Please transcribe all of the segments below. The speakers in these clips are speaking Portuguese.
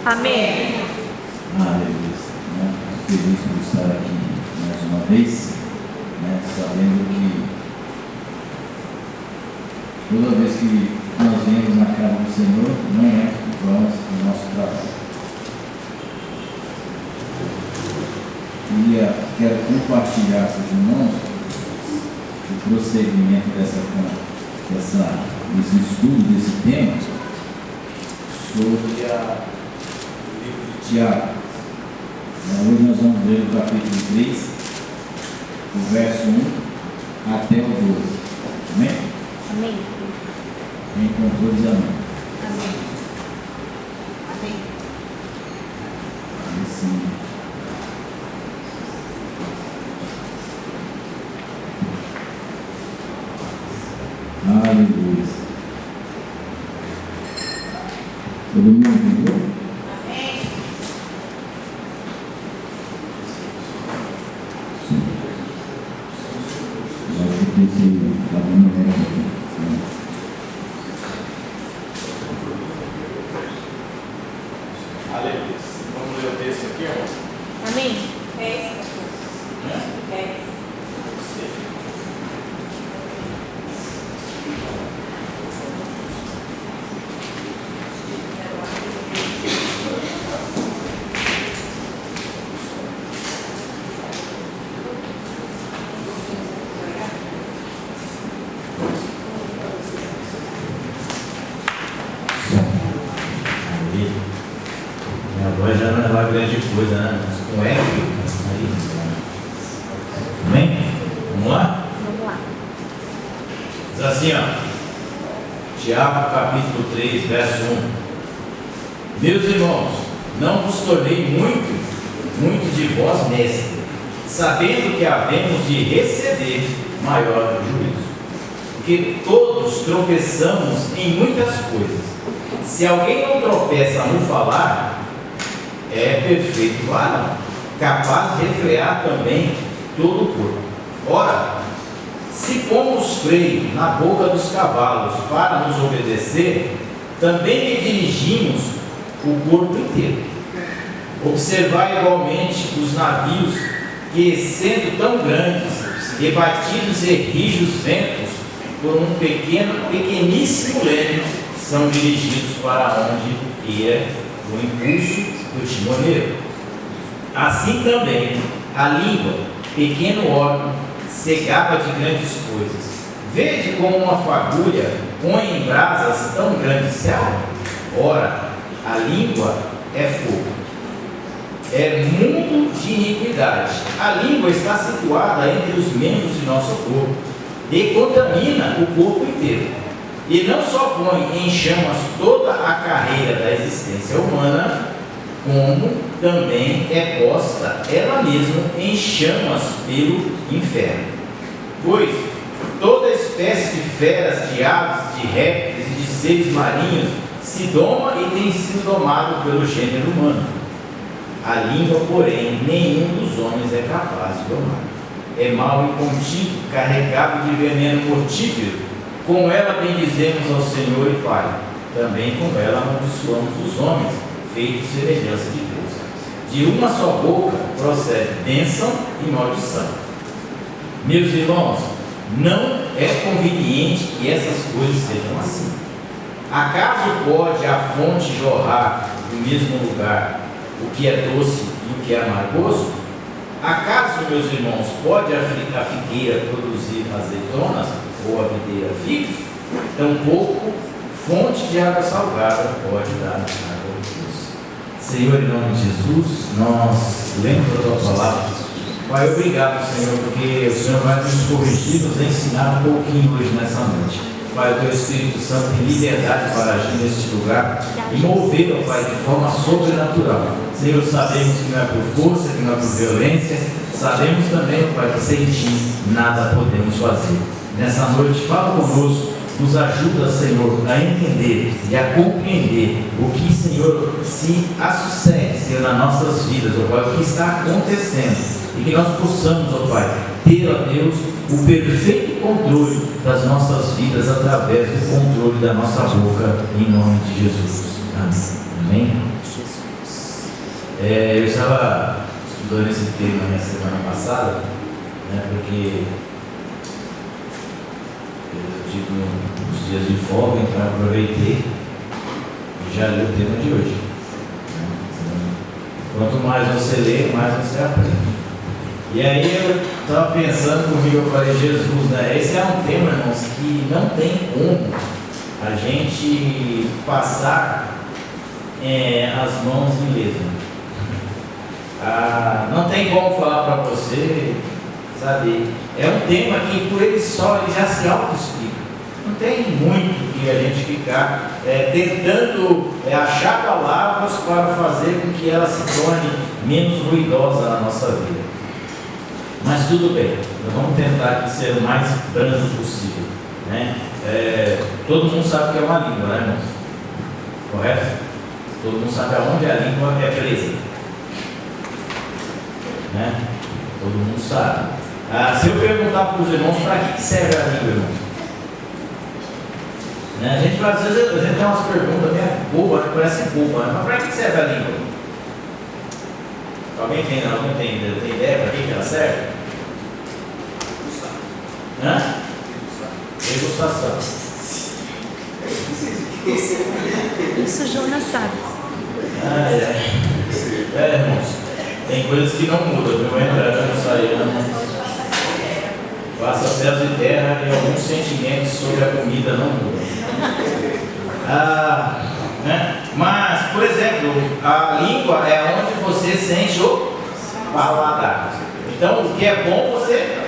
Amém. Aleluia. Feliz por estar aqui mais uma vez, sabendo que toda vez que nós viemos na casa do Senhor, não é vão o nosso trabalho. Quero compartilhar com os irmãos o prosseguimento desse estudo, desse tema, sobre o livro de Tiago. Hoje nós vamos ler o capítulo 3, o verso 1 até o 12. Amém? Amém. Quem encontrou diz amém. Amém. Amém. Assim. Aleluia. Todo mundo entendeu? Amém. Eu acho que esse está dando reto aqui. Aleluia. Vamos ler o texto aqui, irmão? Amém. Minha voz já não é lá grande coisa, né? Com eco. Amém? Vamos lá? Vamos lá. Diz assim, Tiago capítulo 3, verso 1. Meus irmãos, não vos tornei muito de vós mestre, sabendo que havemos de receber maior juízo. Porque todos tropeçamos em muitas coisas. Se alguém não tropeça no falar, é perfeito varão, capaz de refrear também todo o corpo. Ora, se pomos freio na boca dos cavalos para nos obedecer, também lhe dirigimos o corpo inteiro. Observai igualmente os navios que, sendo tão grandes e batidos e rijos ventos por um pequeníssimo leme, são dirigidos para onde ia o impulso do timoneiro. Assim também a língua, pequeno órgão, se gaba de grandes coisas. Vede como uma fagulha põe em brasas tão grande céu? Ora, a língua é fogo, é mundo de iniquidade. A língua está situada entre os membros de nosso corpo e contamina o corpo inteiro. E não só põe em chamas toda a carreira da existência humana, como também é posta ela mesma em chamas pelo inferno. Pois toda espécie de feras, de aves, de répteis e de seres marinhos se doma e tem sido domado pelo gênero humano. A língua, porém, nenhum dos homens é capaz de domar. É mau e contigo, carregado de veneno mortífero. Com ela bendizemos ao Senhor e Pai, também com ela amaldiçoamos os homens, feitos semelhança de Deus. De uma só boca procede bênção e maldição. Meus irmãos, não é conveniente que essas coisas sejam assim. Acaso pode a fonte jorrar do mesmo lugar o que é doce e o que é amargoso? Acaso, meus irmãos, pode a figueira produzir azeitonas ou a videira figos? Tampouco fonte de água salgada pode dar água doce. Senhor, em nome de Jesus, nós lemos a tua palavra. Pai, obrigado, Senhor, porque o Senhor vai nos corrigir, nos ensinar um pouquinho hoje nessa noite. Pai, o teu Espírito Santo tem liberdade para agir neste lugar e mover, ó Pai, de forma sobrenatural. Senhor, sabemos que não é por força, que não é por violência, sabemos também, ó Pai, que sem ti nada podemos fazer. Nessa noite, fala conosco, nos ajuda, Senhor, a entender e a compreender o que, Senhor, se sucede, Senhor, nas nossas vidas, ó Pai, o que está acontecendo, e que nós possamos, ó Pai, ter, ó Deus, o perfeito controle das nossas vidas através do controle da nossa boca, em nome de Jesus. Amém? Eu estava estudando esse tema na semana passada, né, porque eu tive uns dias de folga, então eu aproveitei e já li o tema de hoje. Quanto mais você lê, mais você aprende. E aí eu estava pensando comigo, eu falei, Jesus, né? Esse é um tema, irmãos, que não tem como a gente passar as mãos em letra. Não tem como falar para você, sabe? É um tema que por ele só ele já se auto-explica. Não tem muito que a gente ficar tentando achar palavras para fazer com que ela se torne menos ruidosa na nossa vida. Mas tudo bem, nós vamos tentar aqui ser o mais brando possível, né? Todo mundo sabe que é uma língua, né, irmãos? Correto? Todo mundo sabe aonde a língua é presa, né? Todo mundo sabe. Se eu perguntar para os irmãos, para que serve a língua, irmãos? Né? A gente às vezes a gente tem umas perguntas meio bobas, parece boba, né? Mas para que serve a língua? Alguém tem ideia para que ela serve? Degustação. Isso o Jonas sabe. Irmãos, tem coisas que não mudam, viu? Entrando, saindo. Faça céus e terra e alguns sentimentos sobre a comida não mudam. Né? Mas, por exemplo, a língua é onde você sente o paladar. Então, o que é bom você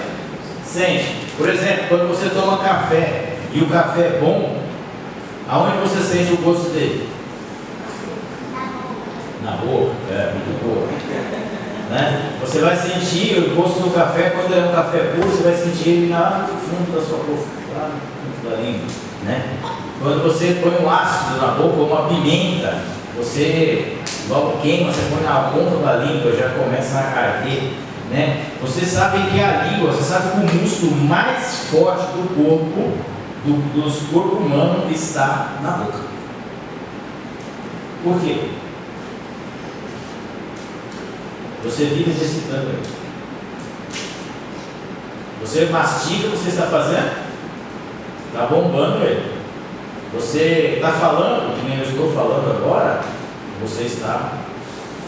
sente. Por exemplo, quando você toma café e o café é bom, aonde você sente o gosto dele? Na boca. Muito boa. Né? Você vai sentir o gosto do café quando é um café puro, você vai sentir ele lá no fundo da sua boca, lá no fundo da língua. Né? Quando você põe um ácido na boca, ou uma pimenta, você logo queima, você põe na ponta da língua, já começa a arder. Né? Você sabe que a língua, você sabe que o músculo mais forte do corpo, do corpo humano, está na boca. Por quê? Você vive exercitando ele. Você mastiga, você está fazendo? Está bombando ele. Você está falando, que nem eu estou falando agora, você está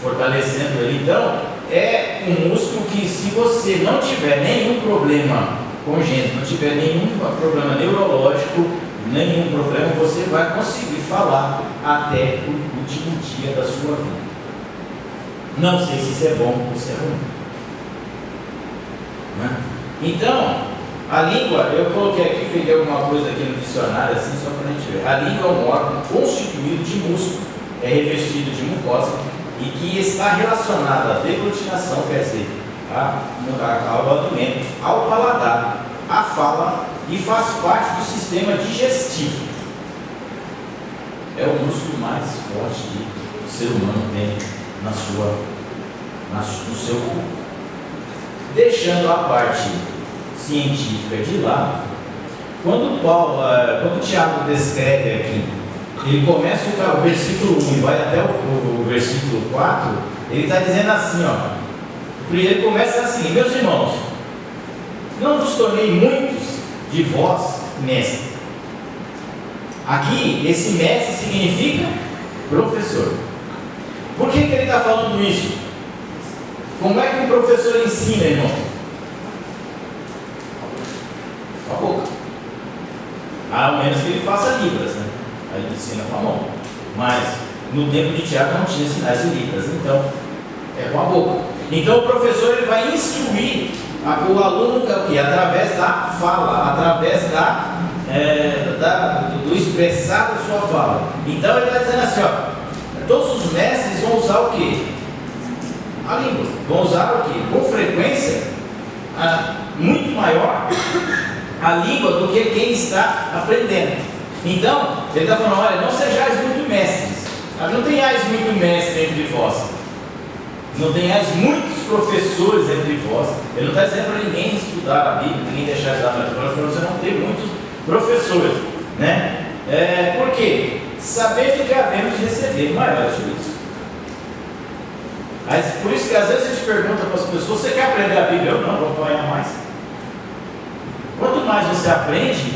fortalecendo ele. Então, é um músculo que, se você não tiver nenhum problema congênito, não tiver nenhum problema neurológico, nenhum problema, você vai conseguir falar até o último dia da sua vida. Não sei se isso é bom ou se é ruim. Né? Então, a língua, eu coloquei aqui, peguei alguma coisa aqui no dicionário, assim, só para a gente ver. A língua é um órgão constituído de músculo, é revestido de mucosa e que está relacionado à deglutinação, quer dizer, ao alimento, ao paladar, à fala e faz parte do sistema digestivo. É o músculo mais forte que o ser humano tem no seu corpo. Deixando a parte científica de lado, quando o Tiago descreve aqui, ele começa o versículo 1 e vai até o versículo 4, ele está dizendo assim, ele começa assim: meus irmãos, não vos tornei muitos de vós mestres. Aqui, esse mestre significa professor. Por que ele está falando isso? Como é que um professor ensina, irmão? Com a boca. Ao menos que ele faça libras, né? Aí ele ensina com a mão. Mas no tempo de Tiago não tinha sinais de libras, então é com a boca. Então o professor ele vai instruir o aluno através da fala, através do expressar da sua fala. Então ele está dizendo assim, todos os mestres vão usar o quê? A língua. Vão usar o quê? Com frequência muito maior a língua do que quem está aprendendo. Então, ele está falando, olha, não sejais muito mestres. Não tenhais muito mestre entre vós. Não tenhais muitos professores entre vós. Ele não está dizendo para ninguém estudar a Bíblia, ninguém deixar de estudar na escola, para você não ter muitos professores, né? Por quê? Sabendo que havemos de receber maiores juízos. Por isso que às vezes a gente pergunta para as pessoas: você quer aprender a Bíblia? Eu não, vou apanhar mais. Quanto mais você aprende,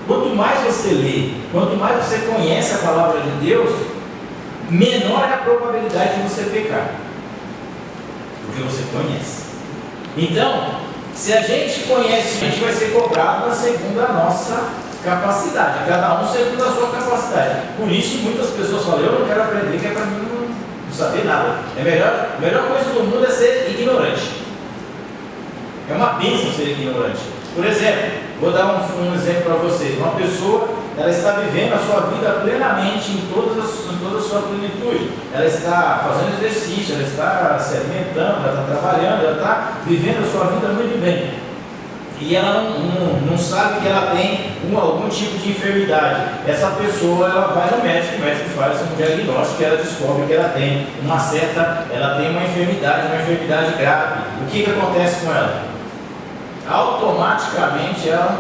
quanto mais você lê, quanto mais você conhece a palavra de Deus, menor é a probabilidade de você pecar, porque você conhece. Então, se a gente conhece, a gente vai ser cobrado segundo a nossa capacidade, cada um segundo a sua capacidade. Por isso muitas pessoas falam: eu não quero aprender, que é para mim não saber nada. A melhor coisa do mundo é ser ignorante. É uma bênção ser ignorante. Por exemplo, vou dar um exemplo para vocês. Uma pessoa, ela está vivendo a sua vida plenamente, em toda a sua plenitude. Ela está fazendo exercício, ela está se alimentando, ela está trabalhando, ela está vivendo a sua vida muito bem. E ela não sabe que ela tem algum tipo de enfermidade. Essa pessoa, ela vai no médico, o médico faz um diagnóstico, ela descobre que ela tem uma enfermidade grave. O que acontece com ela? Automaticamente ela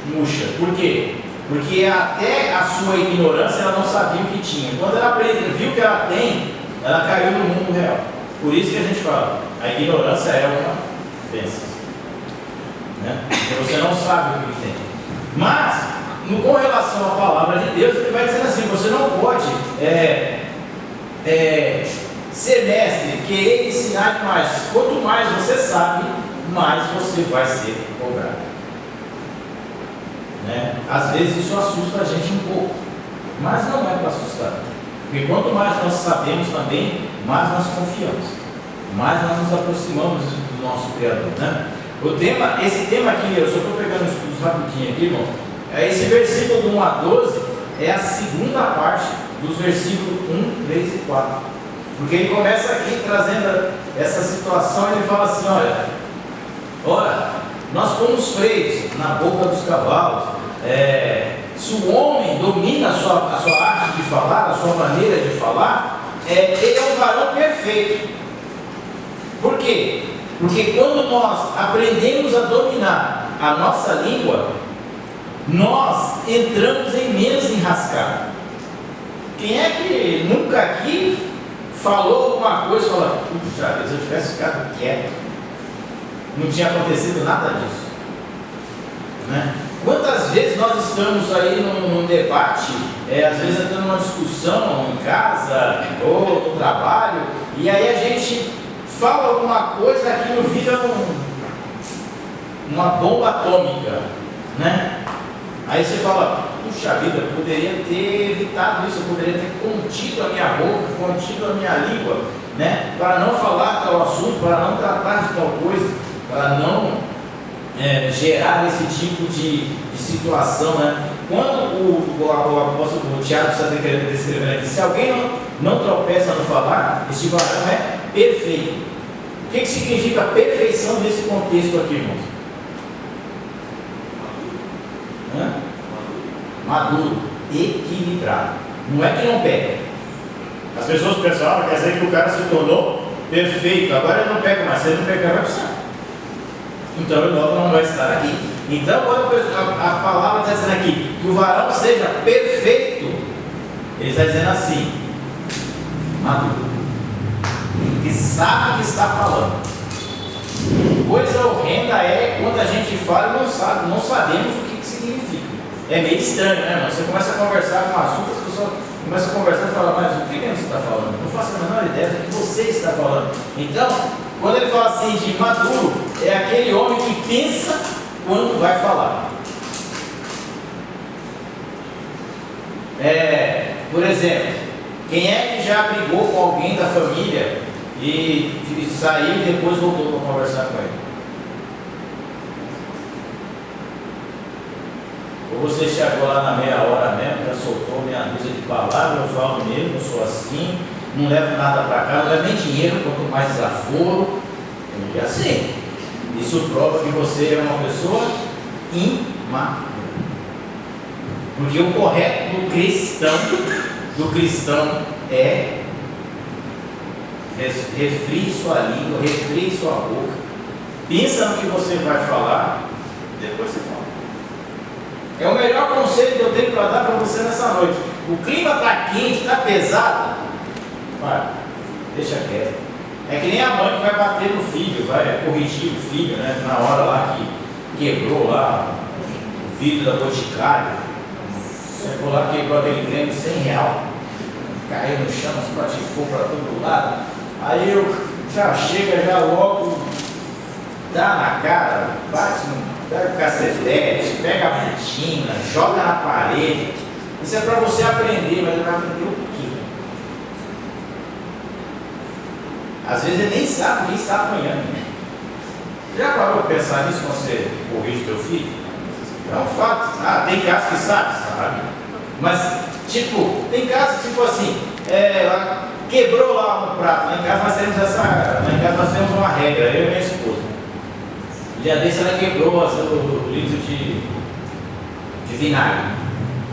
murcha. Por quê? Porque até a sua ignorância ela não sabia o que tinha. Quando ela viu que ela tem, ela caiu no mundo real. Por isso que a gente fala: a ignorância é uma bênção, né? Porque você não sabe o que tem. Mas, com relação à palavra de Deus, ele vai dizendo assim: você não pode ser mestre, querer ensinar demais. Quanto mais você sabe, mais você vai ser cobrado, né? Às vezes isso assusta a gente um pouco, mas não é para assustar, porque quanto mais nós sabemos também, mais nós confiamos, mais nós nos aproximamos do nosso Criador, né? Esse tema aqui, eu só estou pegando estudos rapidinho aqui, irmão. Esse versículo do 1 a 12 é a segunda parte dos versículos 1, 3 e 4, porque ele começa aqui trazendo essa situação. Ele fala assim: ora, nós fomos freios na boca dos cavalos. Se o homem domina a sua arte de falar, a sua maneira de falar, ele é um varão perfeito. Por quê? Porque quando nós aprendemos a dominar a nossa língua, nós entramos em menos enrascado. Quem é que nunca aqui falou alguma coisa e falou: puxa, se eu tivesse ficado quieto, não tinha acontecido nada disso, né? Quantas vezes nós estamos aí num debate, às vezes entrando numa discussão em casa ou no trabalho, e aí a gente fala alguma coisa, aquilo vira uma bomba atômica, né? Aí você fala: puxa vida, eu poderia ter evitado isso, eu poderia ter contido a minha boca, contido a minha língua, né? Para não falar tal assunto, para não tratar de tal coisa, para não gerar esse tipo de situação, né? Quando o apóstolo Tiago está descrevendo aqui: se alguém não tropeça no falar, este varão é perfeito. O que significa perfeição nesse contexto aqui, irmãos? Maduro, equilibrado. Não é que não pega. As pessoas pensam: quer dizer que o cara se tornou perfeito, agora ele não pega mais. Se ele não pegar, vai para o céu. Então ele logo não vai estar aqui. Então, quando a palavra está dizendo aqui que o varão seja perfeito, ele está dizendo assim: maduro, que sabe o que está falando. Coisa horrenda é quando a gente fala e não sabemos o que significa. É meio estranho, né? Você começa a conversar com um assunto, as pessoas começam a conversar e falam: mas o que você está falando? Não faço a menor ideia do que você está falando. Então, quando ele fala assim de maduro, é aquele homem que pensa quando vai falar. Por exemplo, quem é que já brigou com alguém da família e saiu e depois voltou para conversar com ele? Ou você chegou lá na meia hora mesmo, já soltou minha dúzia de palavras, eu falo mesmo, eu sou assim, não levo nada para cá, não levo nem dinheiro, quanto mais desaforo. É assim. Isso prova que você é uma pessoa imadura. Porque o correto do cristão é refrie sua língua, refrie sua boca, Pensa no que você vai falar, depois você fala. É o melhor conselho que eu tenho para dar para você nessa noite. O clima está quente, está pesado. Para, deixa quieto. É que nem a mãe que vai bater no filho, vai corrigir o filho, né? Na hora lá que quebrou lá o vidro da Boticário. Você foi lá, quebrou aquele creme R$100. Caiu no chão, espatifou para todo lado. Aí eu já chega, já logo dá na cara, bate, dá o cacetete, pega a botina, joga na parede. Isso é para você aprender, mas vai aprender o quê? Às vezes ele nem sabe quem está apanhando. Já parou para pensar nisso quando você corrige teu filho? É um fato. Ah, tem casos que sabe. Mas, tipo, tem casos tipo assim, quebrou lá um prato. Lá em casa nós temos uma regra, eu e minha esposa. Um dia desse ela quebrou o litro de vinagre.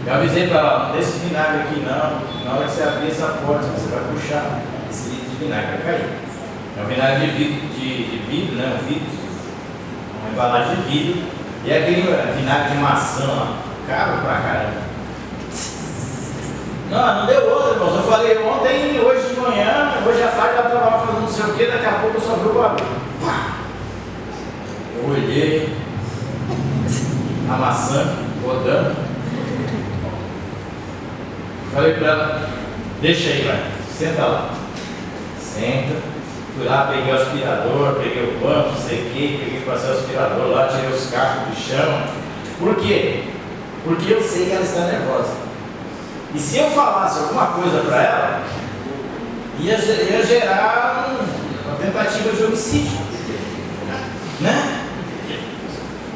Eu avisei para ela, não deixa esse vinagre aqui não. Na hora que você abrir essa porta, você vai puxar esse litro de vinagre, vai cair. É um vinagre de vidro, né? Um vidro, uma embalagem de vidro. E é aquele vinagre de maçã lá, caro pra caramba. Não deu outra, irmãos. Eu falei ontem, hoje de manhã, hoje à tarde ela estava fazendo não sei o que, daqui a pouco eu só vi o barulho. Eu olhei a maçã rodando. Falei para ela, deixa aí, vai, senta lá. Senta. Fui lá, peguei o aspirador, peguei o banco, não sei o que, peguei, passei o aspirador lá, tirei os cacos do chão. Por quê? Porque eu sei que ela está nervosa. E se eu falasse alguma coisa para ela, ia gerar uma tentativa de homicídio. Né?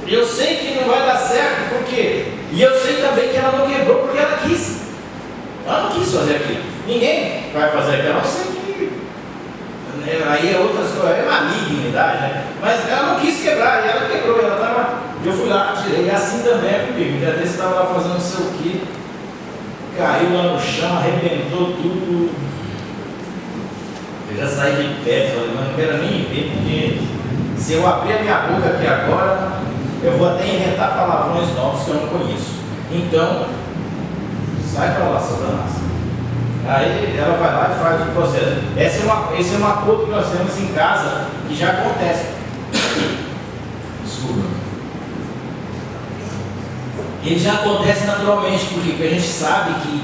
Eu sei que não vai dar certo, por quê? E eu sei também que ela não quebrou porque ela quis. Ela não quis fazer aquilo. Ninguém vai fazer aquilo, a não ser que. Aí é outras coisas, é malignidade, né? Mas ela não quis quebrar, e ela quebrou, ela estava. Eu fui lá, tirei, e assim também é comigo. Um dia desse estava lá fazendo não sei o quê, caiu lá no chão, arrebentou tudo. Eu já saí de pé, falei, mas não quero nem ver, porque se eu abrir a minha boca aqui agora, eu vou até inventar palavrões novos que eu não conheço. Então, sai para lá, Satanás. Aí ela vai lá e faz o processo. Esse é um acordo que nós temos em casa, que já acontece. Desculpa. Ele já acontece naturalmente, porque a gente sabe que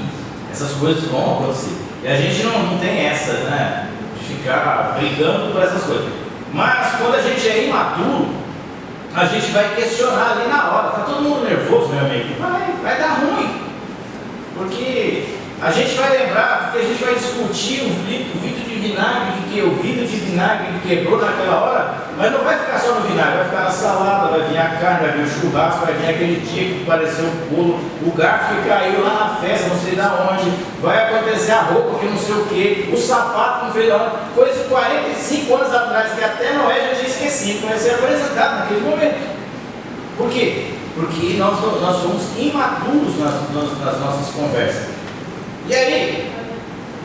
essas coisas vão acontecer. E a gente não tem essa, né, de ficar brigando por essas coisas. Mas quando a gente é imaturo, a gente vai questionar ali na hora. Tá todo mundo nervoso, meu amigo? Vai dar ruim. Porque a gente vai lembrar, porque a gente vai discutir o vidro de vinagre, que o vidro de vinagre que quebrou naquela hora, mas não vai ficar só no vinagre, vai ficar na salada, vai vir a carne, vai vir o churrasco, vai vir aquele dia que pareceu um bolo, o garfo que caiu lá na festa, não sei da onde, vai acontecer a roupa que não sei o que, o sapato que não fez da onde, coisa de 45 anos atrás, que até Noé já tinha esquecido, vai ser apresentado naquele momento. Por quê? Porque nós somos imaturos nas nossas conversas. E aí,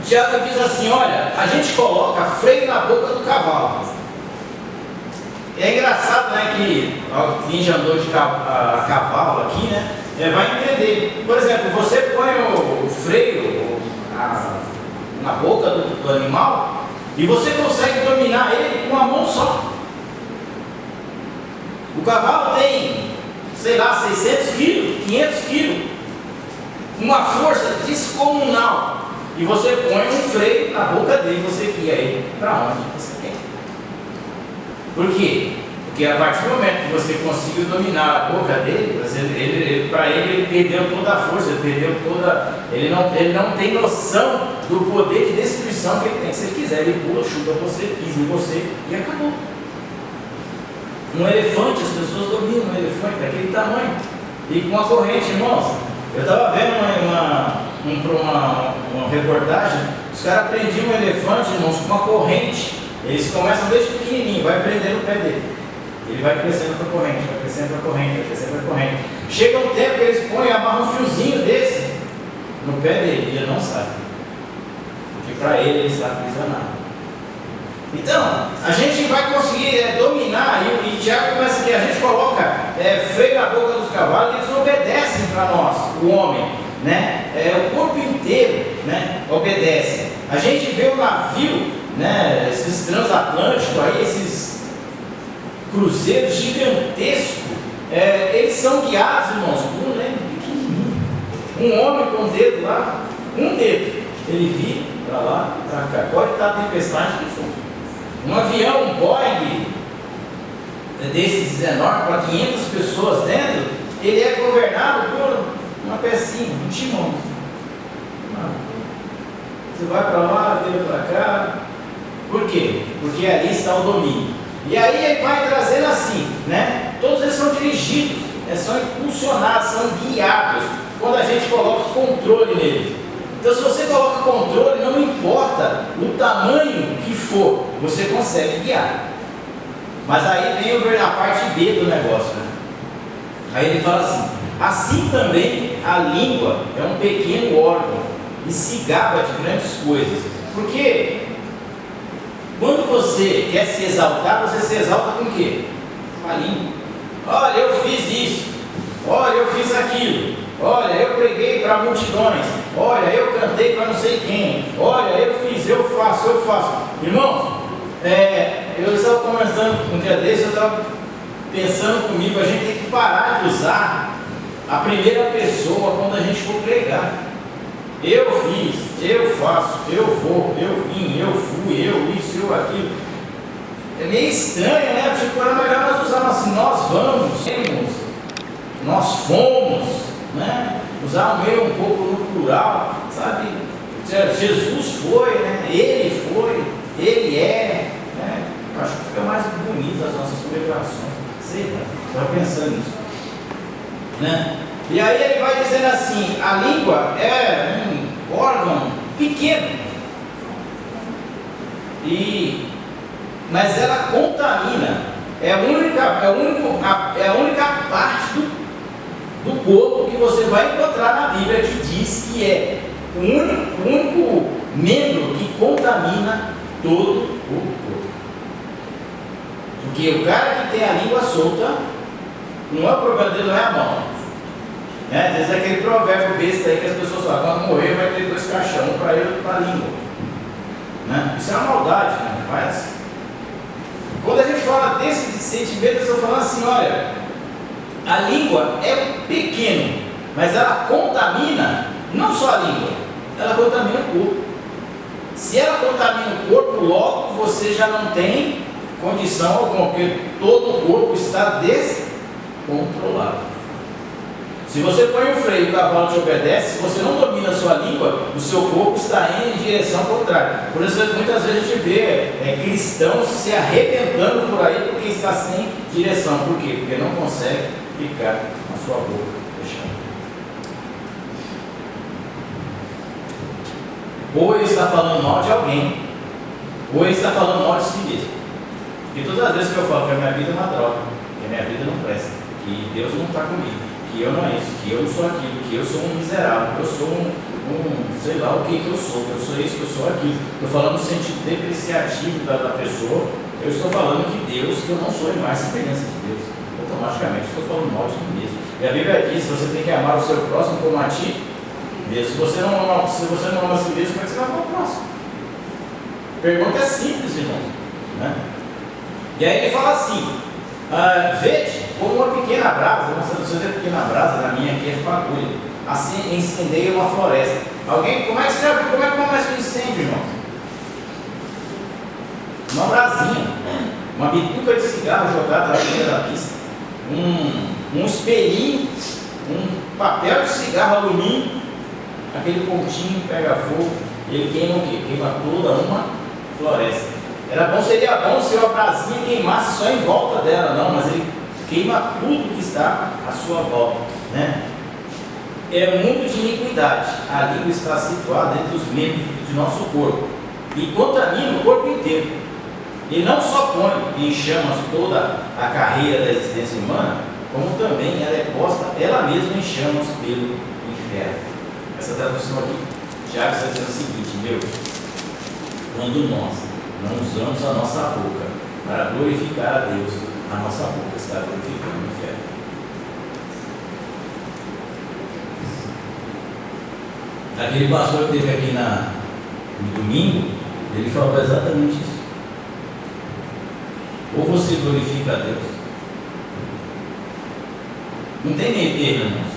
o Tiago diz assim, olha, a gente coloca freio na boca do cavalo. É engraçado, né, que quem já andou de cavalo aqui, né, vai entender. Por exemplo, você põe o freio na boca do animal e você consegue dominar ele com uma mão só. O cavalo tem, sei lá, 600 quilos, 500 quilos. Uma força descomunal, e você põe um freio na boca dele, você guia ele para onde você quer. Por quê? Porque a partir do momento que você conseguiu dominar a boca dele, para ele perdeu toda a força, ele não tem noção do poder de destruição que ele tem. Se ele quiser, ele pula, chuta você, pisa em você e acabou. Um elefante, as pessoas dominam um elefante daquele tamanho, e com uma corrente, irmãos. Eu estava vendo uma reportagem, os caras prendiam um elefante, irmãos, com uma corrente. Eles começam desde pequenininho, vai prender no pé dele. Ele vai crescendo para a corrente, vai crescendo para a corrente, vai crescendo para a corrente. Chega um tempo que eles põem, amarram um fiozinho desse no pé dele, e ele não sabe. Porque para ele está aprisionado. Então, a gente vai conseguir dominar, e Tiago começa aqui, a gente coloca freio na boca dos cavalos, eles obedecem para nós, o homem, né? O corpo inteiro, né, obedece. A gente vê o navio, né, esses transatlânticos aí, esses cruzeiros gigantescos, eles são guiados, irmãos, por um leme pequenininho. Um homem com o dedo lá, um dedo, ele vira para lá, para cá. Pode estar a tempestade que for. Um avião, um Boeing, desses enormes, para 500 pessoas dentro, ele é governado por uma pecinha, um timão. Você vai para lá, vira para cá. Por quê? Porque ali está o domínio. E aí ele vai trazendo assim, né? Todos eles são dirigidos, são impulsionados, são guiados, quando a gente coloca controle nele. Então, se você coloca controle, não importa o tamanho que for, você consegue guiar. Mas aí vem a parte B do negócio, né? Aí ele fala assim também a língua é um pequeno órgão e se gaba de grandes coisas. Porque quando você quer se exaltar, você se exalta com o quê? Com a língua. Olha, eu fiz isso. Olha, eu fiz aquilo. Olha, eu preguei para multidões. Olha, eu cantei para não sei quem. Olha, eu fiz, eu faço. Irmãos, eu estava conversando um dia desse, eu estava pensando comigo, a gente tem que parar de usar a primeira pessoa quando a gente for pregar. Eu fiz, eu faço, eu vou, eu vim, eu fui, eu isso, eu aquilo. É meio estranho, né? Tipo, era melhor nós usarmos assim, nós vamos, nós fomos, né? Usar o meio um pouco no plural, sabe? Jesus foi, né? Ele foi, ele é, né? Eu acho que fica mais bonito as nossas pregações. Sei lá, estava pensando nisso, né? E aí ele vai dizendo assim, a língua é um órgão pequeno, mas ela contamina, é a única parte do corpo que você vai encontrar na Bíblia que diz que é o único membro que contamina todo o corpo. Porque o cara que tem a língua solta, não é o problema dele, não é a mão. Às vezes é aquele provérbio besta aí que as pessoas falam, quando morrer vai ter 2 caixões, um para ele e outro para a língua. Né? Isso é uma maldade, né? Mas, quando a gente fala desse sentimento, eu estou falando assim, olha, a língua é pequena, mas ela contamina, não só a língua, ela contamina o corpo. Se ela contamina o corpo, logo você já não tem condição alguma, porque todo o corpo está descontrolado. Se você põe o freio e o cavalo te obedece, se você não domina a sua língua, o seu corpo está indo em direção contrária. Por isso, muitas vezes a gente vê cristãos se arrebentando por aí porque está sem direção. Por quê? Porque não consegue ficar com a sua boca fechada. Ou ele está falando mal de alguém, ou ele está falando mal de si mesmo. Porque todas as vezes que eu falo que a minha vida é uma droga, que a minha vida não presta, que Deus não está comigo, que eu não é isso, que eu não sou aquilo, que eu sou um miserável, que eu sou sei lá o que eu sou isso, que eu sou aquilo. Estou falando no sentido depreciativo da pessoa, eu estou falando que Deus, que eu não sou mais semelhança de Deus. Automaticamente estou falando mal de mim mesmo. E a Bíblia diz, você tem que amar o seu próximo como a ti mesmo. Se você não ama a si mesmo, como é que você vai amar o próximo? A pergunta é simples, irmão. Né? E aí ele fala assim, vede como uma pequena brasa, uma tradução de pequena brasa, na minha aqui é fagulha, assim incendeia uma floresta. Alguém, como é que começa o incêndio, irmão? Uma brasinha, uma bituca de cigarro jogada na beira da pista, um espelhinho, um papel de cigarro alumínio, aquele pontinho pega fogo, ele queima o quê? Queima toda uma floresta. Seria bom se a brasinha queimasse só em volta dela, não, mas ele queima tudo que está à sua volta, né? É mundo de iniquidade. A língua está situada entre os membros de nosso corpo e contamina o corpo inteiro. E não só põe em chamas toda a carreira da existência humana, como também ela é posta ela mesma em chamas pelo inferno. Essa tradução aqui, Tiago está dizendo o seguinte, quando nós não usamos a nossa boca para glorificar a Deus, a nossa boca está glorificando o inferno. Aquele pastor que esteve aqui no domingo, ele falou exatamente isso. Ou você glorifica a Deus. Não tem meio termo, irmãos.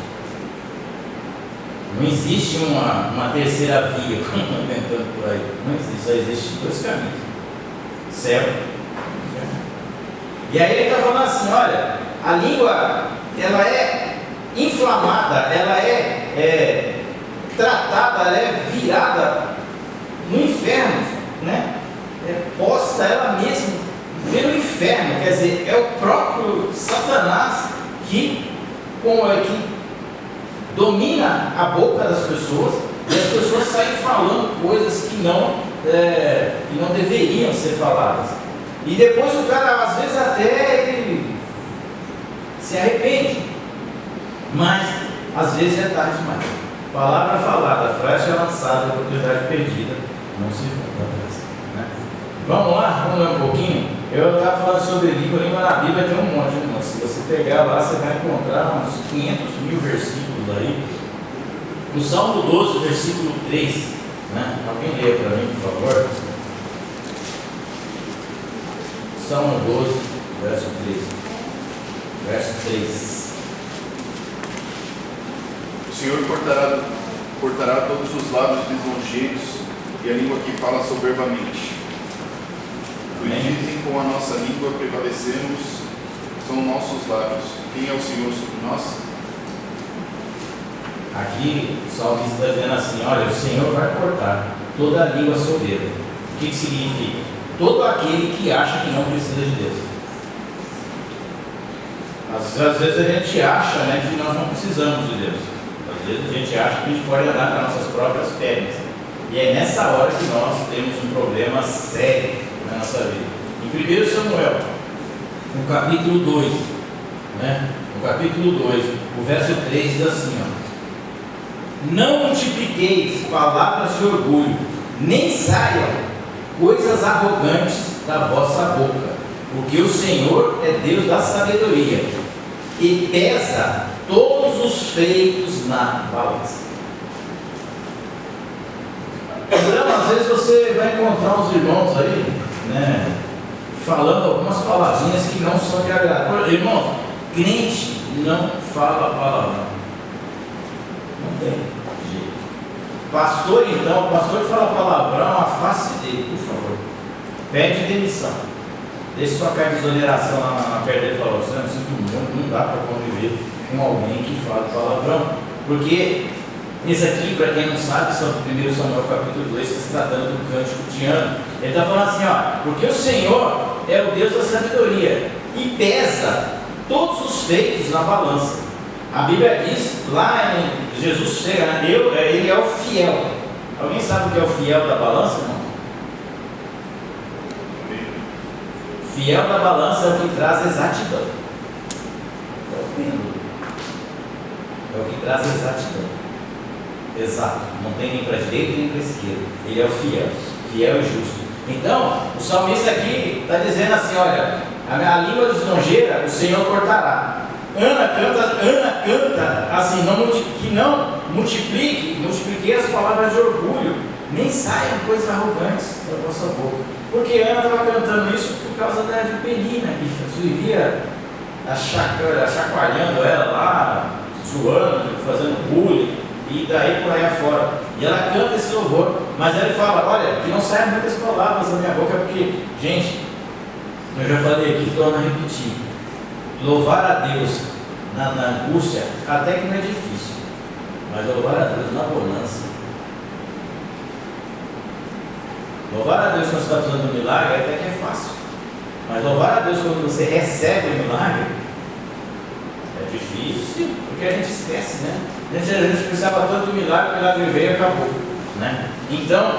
Não existe uma terceira via, como estão inventando por aí. Não existe, só existem dois caminhos: céu e inferno. E aí ele está falando assim: olha, a língua, ela é inflamada, ela é tratada, ela é virada no inferno, né? É posta ela mesma pelo inferno. Quer dizer, é o próprio Satanás que domina a boca das pessoas, e as pessoas saem falando coisas que não deveriam ser faladas. E depois o cara, às vezes, até ele se arrepende, mas às vezes é tarde demais. Palavra falada, flecha lançada, oportunidade perdida, não se volta atrás, né? Vamos lá, vamos ler um pouquinho. Eu estava falando sobre língua na Bíblia tem um monte, irmão. Se você pegar lá, você vai encontrar uns 500.000 versículos aí. No Salmo 12, versículo 3, né? Alguém lê para mim, por favor? Salmo 12, verso 3. Verso 3. O Senhor cortará todos os lábios lisonjeiros e a língua que fala soberbamente. Pois dizem, com a nossa língua prevalecemos, são nossos lábios. Quem é o Senhor sobre nós? Aqui o salmista está dizendo assim: olha, o Senhor vai cortar toda a língua soberba. O que significa? Todo aquele que acha que não precisa de Deus. Às vezes a gente acha, né, que nós não precisamos de Deus. Às vezes a gente acha que a gente pode andar com as nossas próprias pernas. E é nessa hora que nós temos um problema sério na nossa vida. Em 1 Samuel, no capítulo 2, né? No capítulo 2, o verso 3 diz assim: ó, não multipliqueis palavras de orgulho, nem saiam coisas arrogantes da vossa boca, porque o Senhor é Deus da sabedoria e pesa todos os feitos na balança. Então, às vezes você vai encontrar uns irmãos aí, né, falando algumas palavrinhas que não são de agrado. Irmão, crente não fala palavrão. Não tem jeito. Pastor, então, pastor que fala palavrão, afaste dele, por favor. Pede demissão. Deixe sua carta de exoneração lá na perna dele e fala: você não sinto muito, não dá para conviver com alguém que fala palavrão. Porque esse aqui, para quem não sabe, são 1 Samuel capítulo 2, está se tratando do cântico de ano. Ele está falando assim: ó, porque o Senhor é o Deus da sabedoria e pesa todos os feitos na balança. A Bíblia diz, lá em Jesus chega, né? Ele é o fiel. Alguém sabe o que é o fiel da balança, irmão? Fiel da balança é o que traz exatidão. É o pêndulo. É o que traz exatidão. Exato. Não tem nem para a direita nem para a esquerda. Ele é o fiel. Fiel e justo. Então, o salmista aqui está dizendo assim: olha, a língua lisonjeira o Senhor cortará. Ana canta assim: que não multipliquei as palavras de orgulho, nem saiam coisas arrogantes da vossa boca. Porque Ana estava cantando isso por causa de Penina, que vivia chacoalhando ela lá, zoando, fazendo bullying, e daí por aí afora. E ela canta esse louvor, mas ela fala: olha, que não saiam muitas palavras da minha boca, porque, gente, eu já falei aqui, torno a repetir, louvar a Deus na angústia até que não é difícil, mas louvar a Deus na bonança, louvar a Deus quando você está fazendo um milagre até que é fácil, mas louvar a Deus quando você recebe o milagre é difícil, porque a gente esquece, né? A gente precisava tanto do milagre, o milagre veio e acabou, né? Então,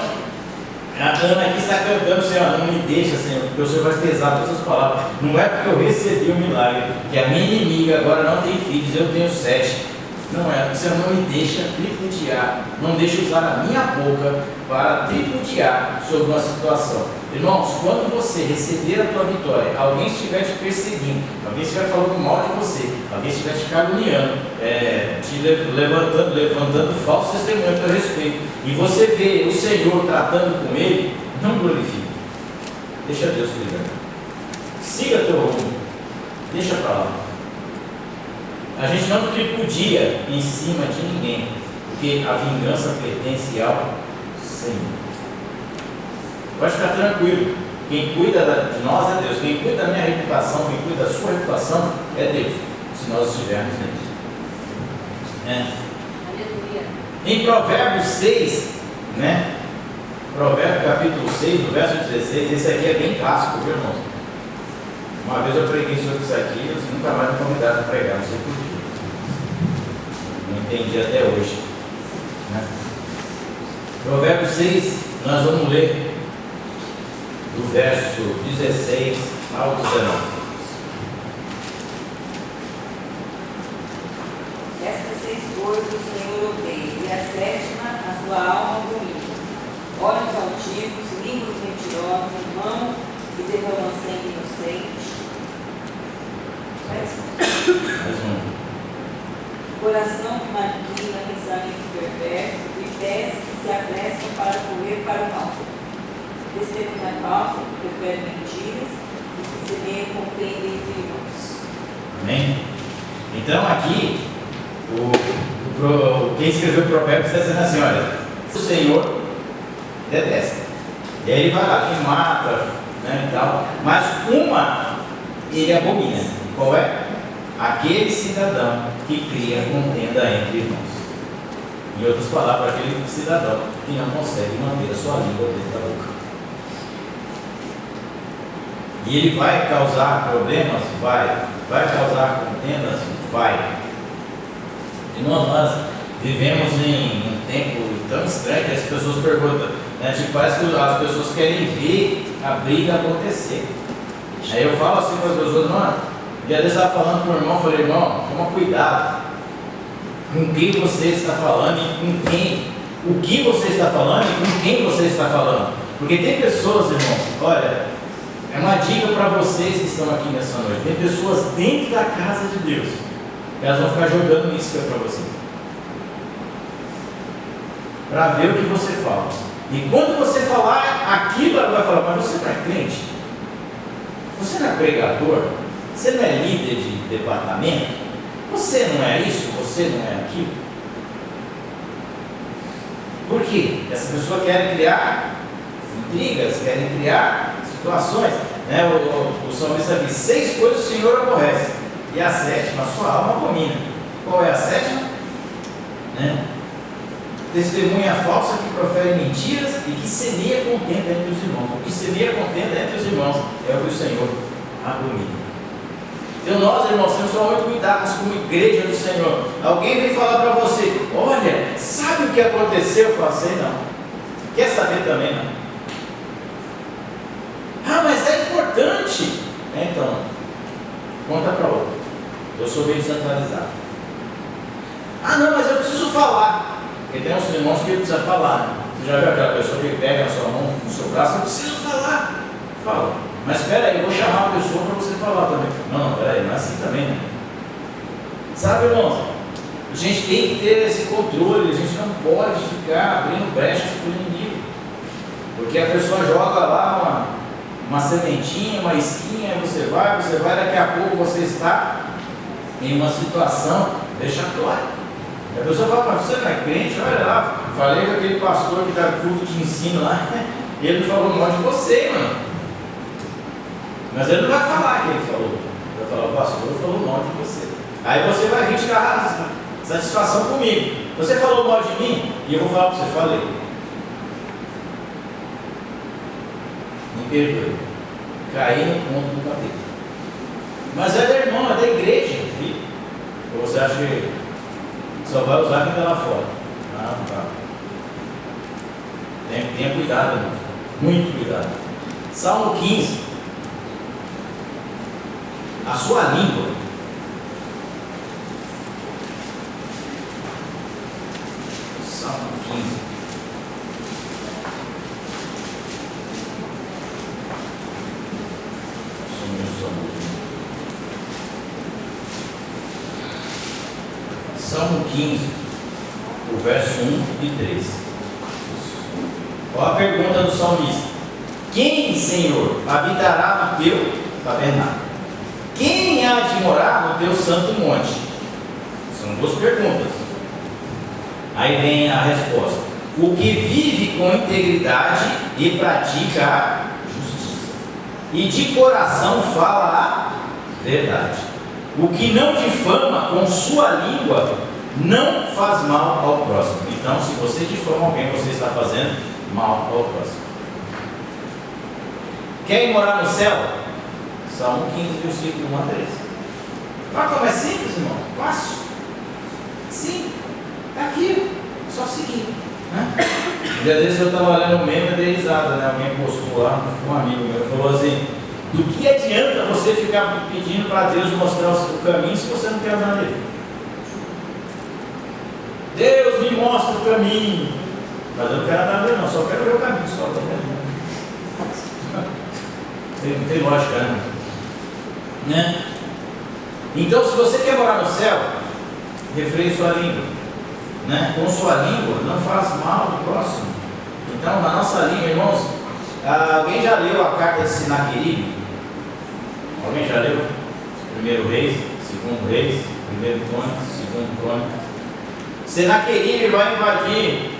a Ana aqui está cantando: Senhor, não me deixa, Senhor, porque o Senhor vai pesar todas as palavras. Não é porque eu recebi o milagre, que a minha inimiga agora não tem filhos, eu tenho 7. Não é, você não me deixa tripudiar, não deixa usar a minha boca para tripudiar sobre uma situação. Irmãos, quando você receber a tua vitória, alguém estiver te perseguindo, alguém estiver falando mal de você, alguém estiver te caluniando, te levantando falso testemunho a teu respeito, e você vê o Senhor tratando com ele, não glorifique. Deixa Deus cuidar. Siga teu rumo. Deixa para lá. A gente não tripudia em cima de ninguém, porque a vingança pertence ao Senhor. Pode ficar tranquilo. Quem cuida de nós é Deus. Quem cuida da minha reputação, quem cuida da sua reputação é Deus, se nós estivermos nele. Aleluia. Em Provérbios 6, né? Provérbios capítulo 6, do verso 16, esse aqui é bem clássico, viu, irmãos? Uma vez eu preguei sobre isso aqui, eles nunca mais me convidaram para pregar, não sei porquê. Não entendi até hoje. Né? Provérbios 6, nós vamos ler do verso 16 ao 19. Estas 6 coisas o Senhor odeia, e a sétima a sua alma abomina: olhos altivos, línguas mentirosas, mão que derramam sangue inocente, Mais um. coração que maquina pensamentos perversos e pés que se apressam para correr para o mal, testemunha falsa que prefere mentiras e que semeia contenda entre irmãos. Amém? Então aqui, quem escreveu o provérbio está dizendo assim, olha, o Senhor detesta. E aí ele vai lá, quem mata, né, e tal, mas uma ele abomina. Qual é? Aquele cidadão que cria contenda entre irmãos. Em outras palavras, aquele cidadão que não consegue manter a sua língua dentro da boca. E ele vai causar problemas? Vai. Vai causar contendas? Vai. E nós vivemos em um tempo tão estranho que as pessoas perguntam, né? Tipo, parece que as pessoas querem ver a briga acontecer. Aí eu falo assim para as pessoas, mano, um dia eu estava falando com o irmão, falei, irmão, toma cuidado com quem você está falando e com quem, o que você está falando e com quem você está falando. Porque tem pessoas, irmãos, olha, é uma dica para vocês que estão aqui nessa noite, tem pessoas dentro da casa de Deus, que elas vão ficar jogando isca para você, para ver o que você fala. E quando você falar aquilo, ela vai falar, mas você não é crente? Você não é pregador? Você não é líder de departamento? Você não é isso? Você não é aquilo? Por quê? Essa pessoa quer criar intrigas, querem criar situações. Né? O salmista diz: 6 coisas o Senhor aborrece, e a sétima, a sua alma abomina. Qual é a sétima? Né? Testemunha falsa que profere mentiras e que semeia contenda entre os irmãos. O que semeia contenda entre os irmãos é o que o Senhor abomina. Então nós, irmãos, temos que tomar muito cuidado como igreja do Senhor. Alguém vem falar para você, olha, sabe o que aconteceu? Eu falo assim, não. Quer saber também, não. Ah, mas é importante. Então, conta para outro. Eu sou meio desatualizado. Ah, não, mas eu preciso falar. Porque tem uns irmãos que ele precisa falar. Né? Você já viu aquela pessoa que pega a sua mão no seu braço? Eu preciso falar. Fala. Mas espera aí, eu vou chamar a pessoa para você falar também. Não, espera aí, não é assim também, né? Sabe, irmãos? A gente tem que ter esse controle. A gente não pode ficar abrindo brechas para o inimigo. Porque a pessoa joga lá uma sementinha, uma isquinha, você vai, daqui a pouco você está em uma situação vexatória. A pessoa fala, mas você não é crente? Olha lá, falei com aquele pastor que dá culto de ensino lá, ele não falou mal de você, mano. Mas ele não vai falar que ele falou. Vai falar, o pastor falou mal de você. Aí você vai vir tirar satisfação comigo. Você falou mal de mim, e eu vou falar para você, falei. Me perdoe. Caí no ponto do capeta. Mas é da irmã, é da igreja, filho. Ou você acha que só vai usar quem está lá fora? Ah, não tá. Tenha cuidado, irmão. Muito cuidado. Salmo 15. A sua língua 15, o verso 1 e 3. Olha a pergunta do salmista: quem, Senhor, habitará no teu tabernáculo? Quem há de morar no teu santo monte? São duas perguntas. Aí vem a resposta: o que vive com integridade e pratica a justiça, e de coração fala a verdade. O que não difama com sua língua não faz mal ao próximo. Então, se você difama alguém, você está fazendo mal ao próximo. Quer ir morar no céu? Salmo 15, versículo 1 a 3. Olha como é simples, irmão. Fácil. Sim. Está aqui. Só seguir. Né? Um dia desse eu estava lendo um meme e dei risada, né? Alguém postou lá, um amigo meu falou assim: do que adianta você ficar pedindo para Deus mostrar o caminho se você não quer andar nele? Deus me mostra o caminho, mas eu não quero andar nele não, só quero ver o caminho, só não tem lógica, né? Então, se você quer morar no céu, refreie sua língua, né? Com sua língua não faz mal ao próximo. Então, na nossa língua, irmãos, alguém já leu a carta de Sinaqueribe? Alguém já leu? 1 Reis, 2 Reis, 1 Crônicas, 2 Crônicas. Senaqueribe vai invadir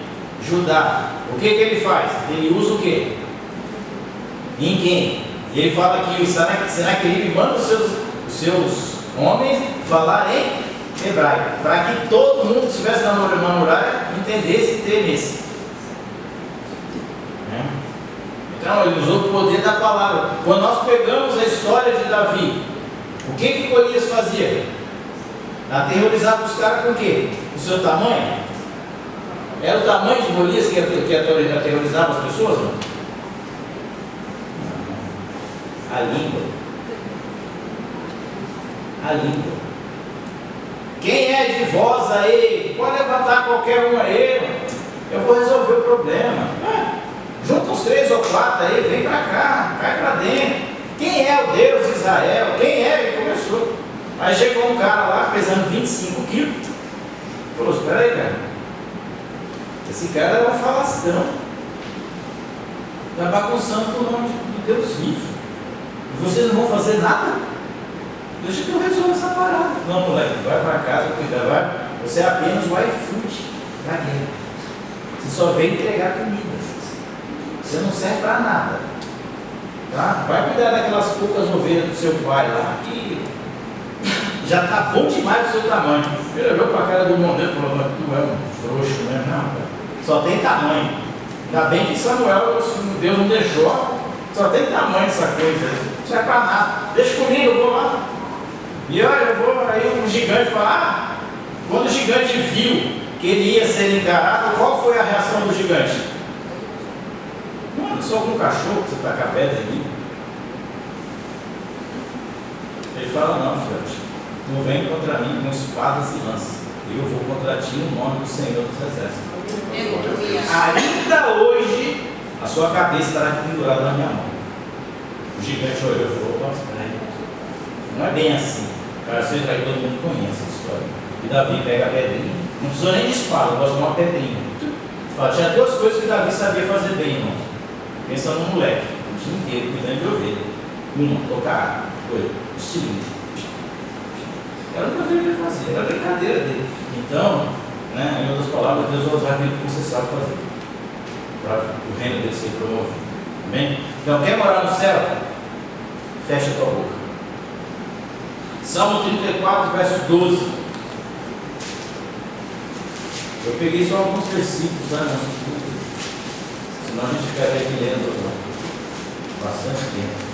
Judá. O que ele faz? Ele usa o quê? Ninguém. Ele fala que o Senaqueribe manda os seus homens falar em hebraico, para que todo mundo que estivesse na muralha entendesse e temesse. Então ele usou o poder da palavra. Quando nós pegamos a história de Davi, o que Golias fazia? Aterrorizava os caras com o quê? O seu tamanho? Era o tamanho de Golias que aterrorizava as pessoas? Não? A língua. A língua. Quem é de vós aí? Pode levantar qualquer um aí. Eu vou resolver o problema. Junta os 3 ou 4 aí, vem pra cá, cai pra dentro. Quem é o Deus de Israel? Quem é? Ele começou. Aí chegou um cara lá pesando 25 quilos. Falou: espera aí, cara. Esse cara é um falastrão. Está bagunçando o nome de Deus vivo. E vocês não vão fazer nada? Deixa que eu resolvo essa parada. Não, moleque, vai para casa, cuida, vai. Você é apenas o iFood da guerra. Você só vem entregar comida. Você não serve para nada. Tá? Vai cuidar daquelas poucas ovelhas do seu pai lá, que já está bom demais do seu tamanho. Ele olhou para a cara do irmão dele e falou: tu é um frouxo, né? Não, cara. Só tem tamanho. Ainda bem que Samuel, Deus não deixou. Só tem tamanho essa coisa. Não serve para nada. Deixa comigo, eu vou lá. E olha, eu vou aí, um gigante falar. Quando o gigante viu que ele ia ser encarado, qual foi a reação do gigante? Não, só com um cachorro que você está com a pedra ali. Ele fala: não, filhote, tu vem contra mim com espadas e lanças. Eu vou contra ti no nome do Senhor dos Exércitos. Ainda hoje, a sua cabeça estará pendurada na minha mão. O gigante olhou e falou: nossa, peraí. Não é bem assim. Cara, você já todo mundo conhece essa história. E Davi pega a pedrinha. Não precisa nem de espada, gosta de uma pedrinha. Fala: tinha 2 coisas que Davi sabia fazer bem, irmão. Pensa no moleque, o dia inteiro cuidando de ovelha. Uma, tocar água. 2, estilingue. Era o que eu devia fazer, era a brincadeira dele. Então, né, em outras palavras, Deus vai usar aquilo que você sabe fazer para o reino dele ser promovido. Amém? Então, quer morar no céu? Fecha a tua boca. Salmo 34, verso 12. Eu peguei só alguns versículos, né? Senão a gente ficaria aqui lendo bastante tempo.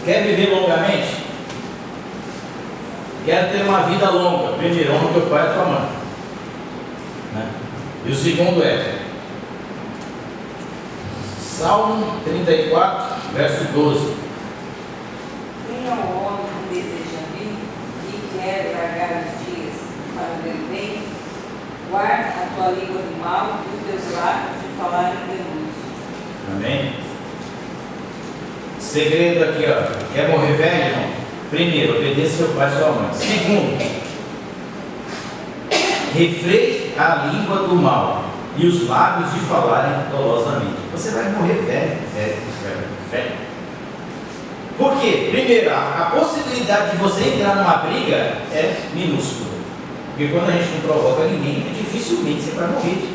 Quer viver longamente? Quer ter uma vida longa? Primeiro, honra teu pai e tua mãe. Né? E o segundo é Salmo 34, verso 12. Quem é o homem que deseja vir e quer largar os dias para ver o bem? Guarda a tua língua do mal e os teus lábios de falar em denúncio. Amém? Segredo aqui, ó. Quer morrer velho, irmão? Primeiro, obedeça seu pai e sua mãe. Segundo, refreie a língua do mal e os lábios de falarem dolosamente. Você vai morrer velho. Por quê? Primeiro, a possibilidade de você entrar numa briga é minúscula. Porque quando a gente não provoca ninguém, dificilmente você vai morrer.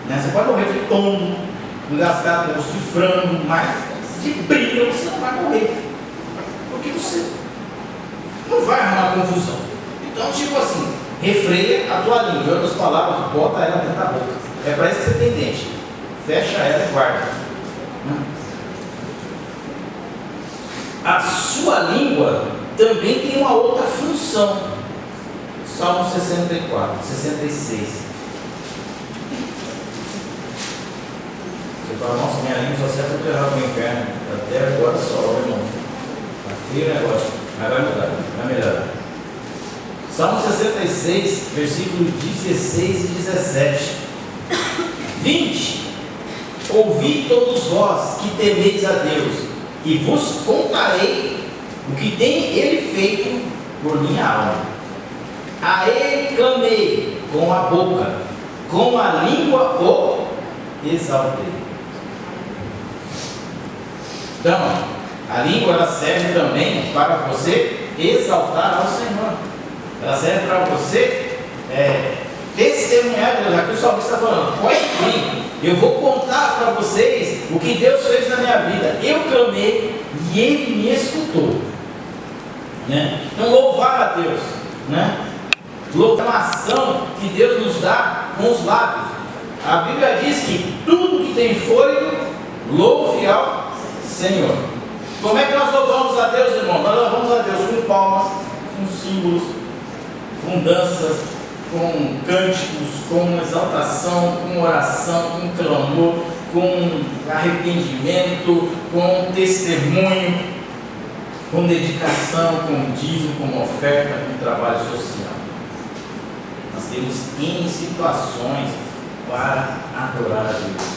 Né? Você pode morrer de tombo, engasgar com osso de frango, mas de briga você não vai morrer. Porque você não vai arrumar confusão. Então, tipo assim, refreia a tua língua. Em outras palavras, bota ela dentro da boca. É para isso que você tem dente. Fecha ela e guarda. A sua língua também tem uma outra função. Salmo 64, 66. Você fala, nossa, minha língua só serve para levar para o inferno. Até agora só, irmão. Tá feio o negócio. Mas vai mudar, vai melhorar. Salmo 66, versículos 16 e 17. 20. Ouvi todos vós que temeis a Deus, e vos contarei o que tem Ele feito por minha alma. A Ele clamei com a boca, com a língua o exaltei. Então, a língua ela serve também para você exaltar ao Senhor. Ela serve para você testemunhar Deus. Aqui o salmista está falando, pode vir, eu vou contar para vocês o que Deus fez na minha vida. Eu clamei e Ele me escutou. Né? Então louvar a Deus, né? Louvar a ação que Deus nos dá com os lábios. A Bíblia diz que tudo que tem fôlego, louve ao Senhor. Como é que nós louvamos a Deus, irmão? Nós louvamos a Deus com palmas, com símbolos, com danças, com cânticos, com exaltação, com oração, com clamor, com arrependimento, com testemunho, com dedicação, com dízimo, com oferta, com trabalho social. Nós temos N situações para adorar a Deus.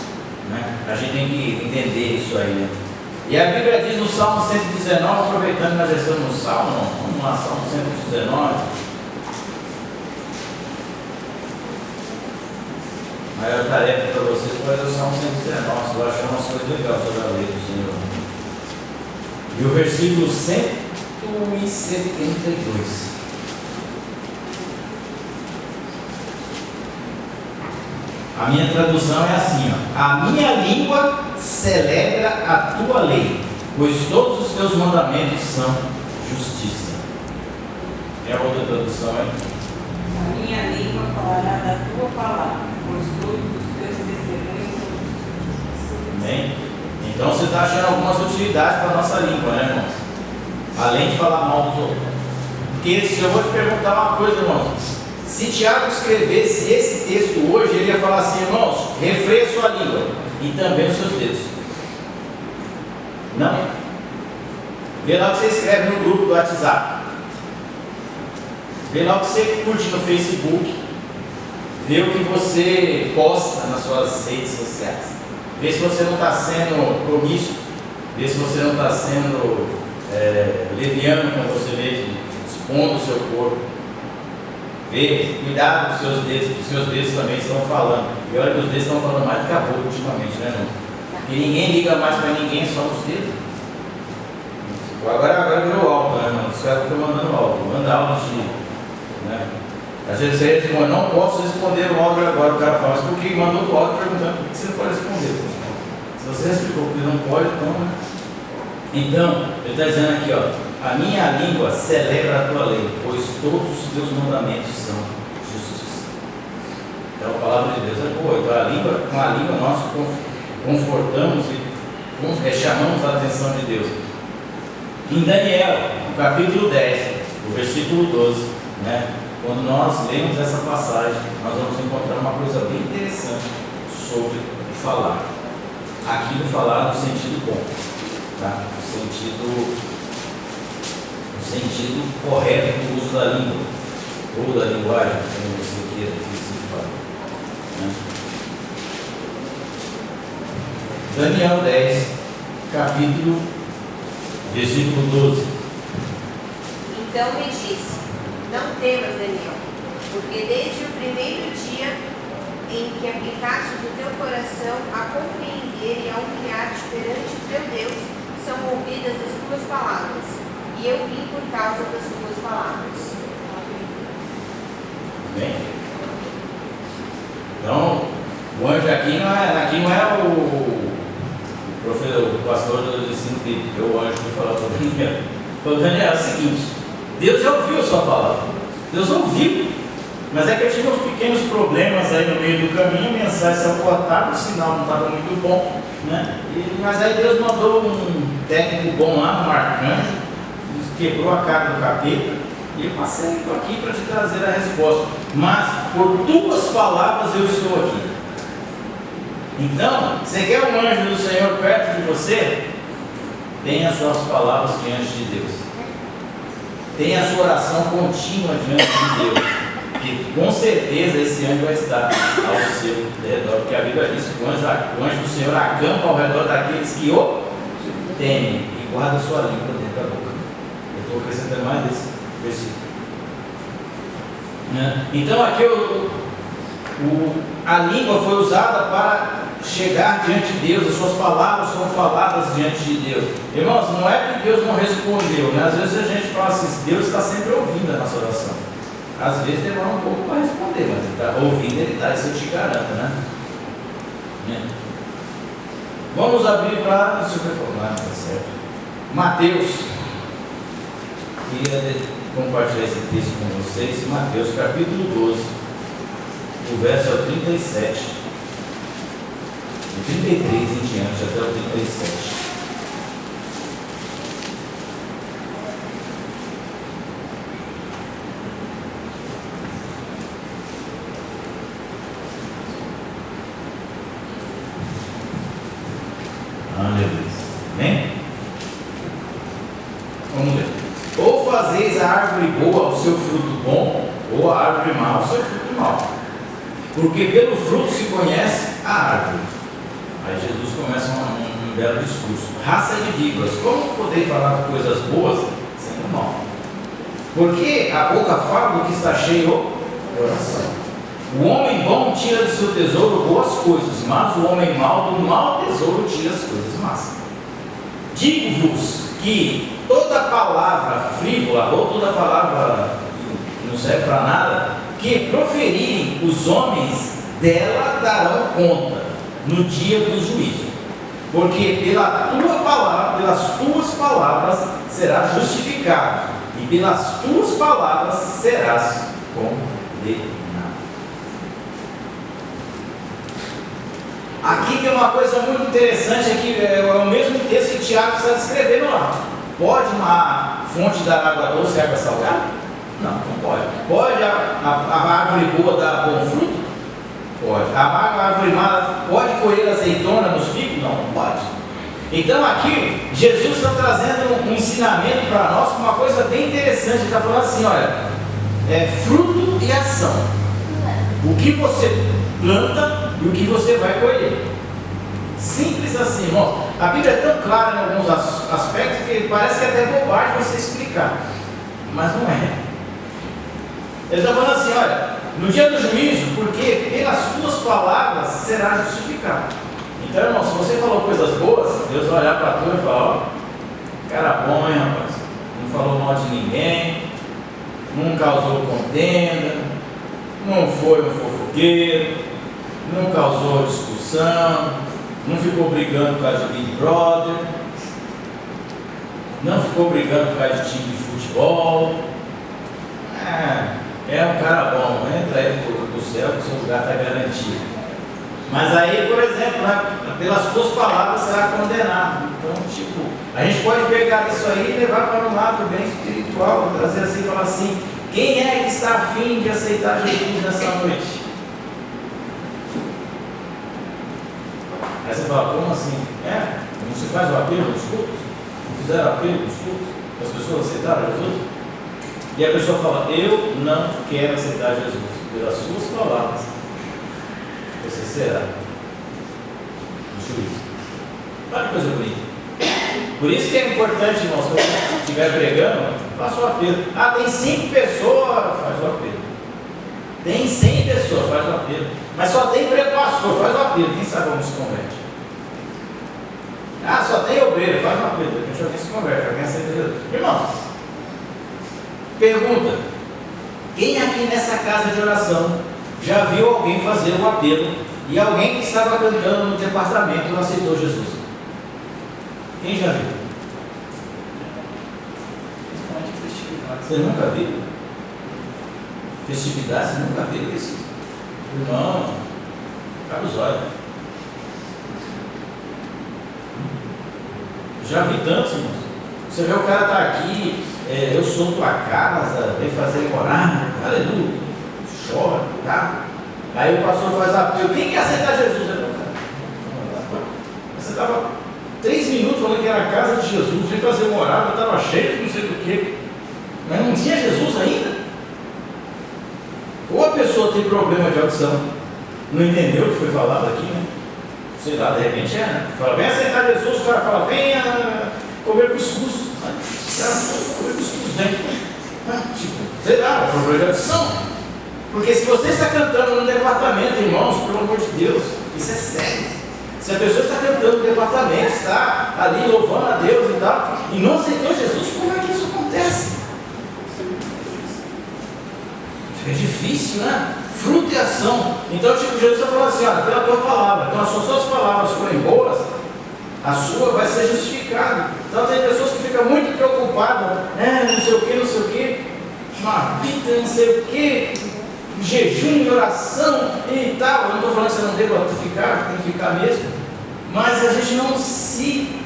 Né? A gente tem que entender isso aí. Né? E a Bíblia diz no Salmo 119, aproveitando que nós estamos no Salmo, vamos lá, Salmo 119. A maior tarefa para vocês vai ser o Salmo 119, você vai achar umas coisas legais sobre a lei do Senhor. E o versículo 172. A minha tradução é assim, ó. A minha língua celebra a tua lei, pois todos os teus mandamentos são justiça. É a outra tradução aí? A minha língua falará da tua palavra, pois todos os teus testemunhos são justiça. Amém? Então você está achando algumas utilidades para a nossa língua, né, irmãos? Além de falar mal dos outros. Porque se eu vou te perguntar uma coisa, irmãos. Se Tiago escrevesse esse texto hoje, ele ia falar assim, irmãos, refreia sua língua e também os seus dedos. Não. Vê lá o que você escreve no grupo do WhatsApp. Vê lá o que você curte no Facebook. Vê o que você posta nas suas redes sociais. Vê se você não está sendo promíscuo. Vê se você não está sendo leviano com você mesmo, expondo o seu corpo. Vê, cuidado com os seus dedos, porque os seus dedos também estão falando. E olha que os dedos estão falando mais do que a boca ultimamente, né, irmão? Porque ninguém liga mais para ninguém, só os dedos. Agora virou alto, né, irmão? Os caras estão mandando áudio, manda áudio de. Né? Às vezes você responde, não posso responder o áudio agora. O cara fala, mas por que mandou o áudio perguntando por que você não pode responder? Se você explicou que não pode, então, né? Então, ele está dizendo aqui, ó. A minha língua celebra a tua lei, pois todos os teus mandamentos são justiça. Então a palavra de Deus é boa. Então com a língua nós confortamos e chamamos a atenção de Deus. Em Daniel, no capítulo 10, o versículo 12, né? Quando nós lemos essa passagem, nós vamos encontrar uma coisa bem interessante sobre o falar. Aqui no falar no sentido bom, tá? No sentido correto do uso da língua, ou da linguagem, como você queira que se fale. Né? Daniel 10, capítulo, versículo 12. Então me disse, não temas, Daniel, porque desde o primeiro dia em que aplicastes o teu coração a compreender e a humilhar-te perante o teu Deus, são ouvidas as tuas palavras, e eu vim por causa das tuas palavras. Bem, então, o anjo aqui não é o pastor do ensino bíblico, é o anjo que falou para o Daniel. O Daniel é o seguinte: Deus já ouviu a sua palavra, Deus ouviu, mas é que eu tive uns pequenos problemas aí no meio do caminho, a mensagem saiu cortada, o sinal não estava muito bom, né? Mas aí Deus mandou um técnico bom lá, um arcanjo, quebrou a cara do capeta. E eu passei, estou aqui para te trazer a resposta. Mas por tuas palavras eu estou aqui. Então, você quer um anjo do Senhor perto de você? Tenha as suas palavras diante de Deus. Tenha a sua oração contínua diante de Deus. E com certeza esse anjo vai estar ao seu redor. Porque a Bíblia diz que o anjo do Senhor acampa ao redor daqueles que o temem e guarda a sua língua dentro da boca. Eu estou acrescentando mais desse versículo. Então aqui a língua foi usada para chegar diante de Deus, as suas palavras foram faladas diante de Deus. Irmãos, não é que Deus não respondeu, né? Às vezes a gente fala assim, Deus está sempre ouvindo a nossa oração. Às vezes demora um pouco para responder, mas ele está ouvindo, ele está, isso eu te garanto, né? Vamos abrir para, deixa eu reformar, tá certo? Mateus. Queria compartilhar esse texto com vocês, Mateus capítulo 12, o verso é o 37, do 33 em diante até o 37. Aleluia. Amém? Vamos ler. Ou fazeis a árvore boa o seu fruto bom, ou a árvore má o seu fruto mau. Porque pelo fruto se conhece a árvore. Aí Jesus começa um belo discurso. Raça de víboras, como podeis falar de coisas boas sendo mal? Porque a boca fala do que está cheio o coração. O homem bom tira do seu tesouro boas coisas, mas o homem mau do mau tesouro tira as coisas más. Digo-vos que toda palavra frívola ou toda palavra que não serve para nada, que proferirem os homens, dela darão conta no dia do juízo. Porque pela tua palavra, pelas tuas palavras serás justificado, e pelas tuas palavras serás condenado. Aqui tem uma coisa muito interessante, aqui é o mesmo texto que Tiago está descrevendo lá. Pode uma fonte dar água doce e água salgada? Não, não pode. Pode a árvore boa dar bom fruto? Pode. A árvore má pode colher azeitona nos figos? Não, não pode. Então aqui, Jesus está trazendo um ensinamento para nós, uma coisa bem interessante. Ele está falando assim, olha, é fruto e ação. O que você planta e o que você vai colher. Simples assim, irmão. A Bíblia é tão clara em alguns aspectos que parece que é até bobagem você explicar, mas não é. Ele está falando assim, olha, no dia do juízo, porque pelas tuas palavras será justificado. Então, irmão, se você falou coisas boas, Deus vai olhar para tu e falar, ó, cara bom, hein, rapaz? Não falou mal de ninguém, não causou contenda, não foi um fofoqueiro, não causou discussão, não ficou brigando por causa de Big Brother, não ficou brigando por causa de time de futebol. É um cara bom, entra aí pro céu que o seu lugar está garantido. Mas aí, por exemplo, né, pelas tuas palavras será condenado. Então, tipo, a gente pode pegar isso aí e levar para um lado bem espiritual, trazer assim e falar assim, quem é que está afim de aceitar Jesus nessa noite? Aí você fala, como assim? Não se faz o apelo nos cultos? Não fizeram o apelo nos cultos? As pessoas aceitaram Jesus? E a pessoa fala, eu não quero aceitar Jesus. Pelas suas palavras, você será o juiz. Olha que coisa bonita. Por isso que é importante, irmãos, quando você estiver pregando, faça o apelo. Tem 5 pessoas, faz o apelo. Tem 100 pessoas, faz o apelo. Mas só tem pré-pastor, faz o apelo. Quem sabe como se converte? Ah, só tem obreiro, faz o apelo. De repente alguém se converte, alguém aceita Jesus. Irmãos, pergunta: quem aqui nessa casa de oração já viu alguém fazer um apelo e alguém que estava cantando no departamento não aceitou Jesus? Quem já viu? Você nunca viu? Festividade, você nunca viu isso? Irmão, cabe os olhos. Já vi tantos, irmãos. Você vê o cara tá aqui, eu sou tua casa, vem fazer morar, aleluia, chora, tá? Aí o pastor faz apelo. Quem quer aceitar Jesus? Você estava 3 minutos falando que era a casa de Jesus, vem fazer morada, estava cheio de não sei do que, mas não tinha Jesus ainda. Ou a pessoa tem problema de audição, não entendeu o que foi falado aqui, né? Sei lá, de repente fala, vem aceitar Jesus, o cara fala, venha comer cuscuz. O cara fala, comer cuscuz, vem. Tipo, sei lá, problema de audição. Porque se você está cantando no departamento, irmãos, pelo amor de Deus, isso é sério. Se a pessoa está cantando no departamento, está ali louvando a Deus e tal, e não aceitou Jesus, como é que isso acontece? É difícil, né? Fruto e ação. Então, tipo, Jesus está falando assim, olha, pela tua palavra. Então, se as suas palavras forem boas, a sua vai ser justificada. Então, tem pessoas que ficam muito preocupadas, não sei o que, uma vida, não sei o que, jejum, oração e tal. Eu não estou falando que você não deve ficar, tem que ficar mesmo. Mas a gente não se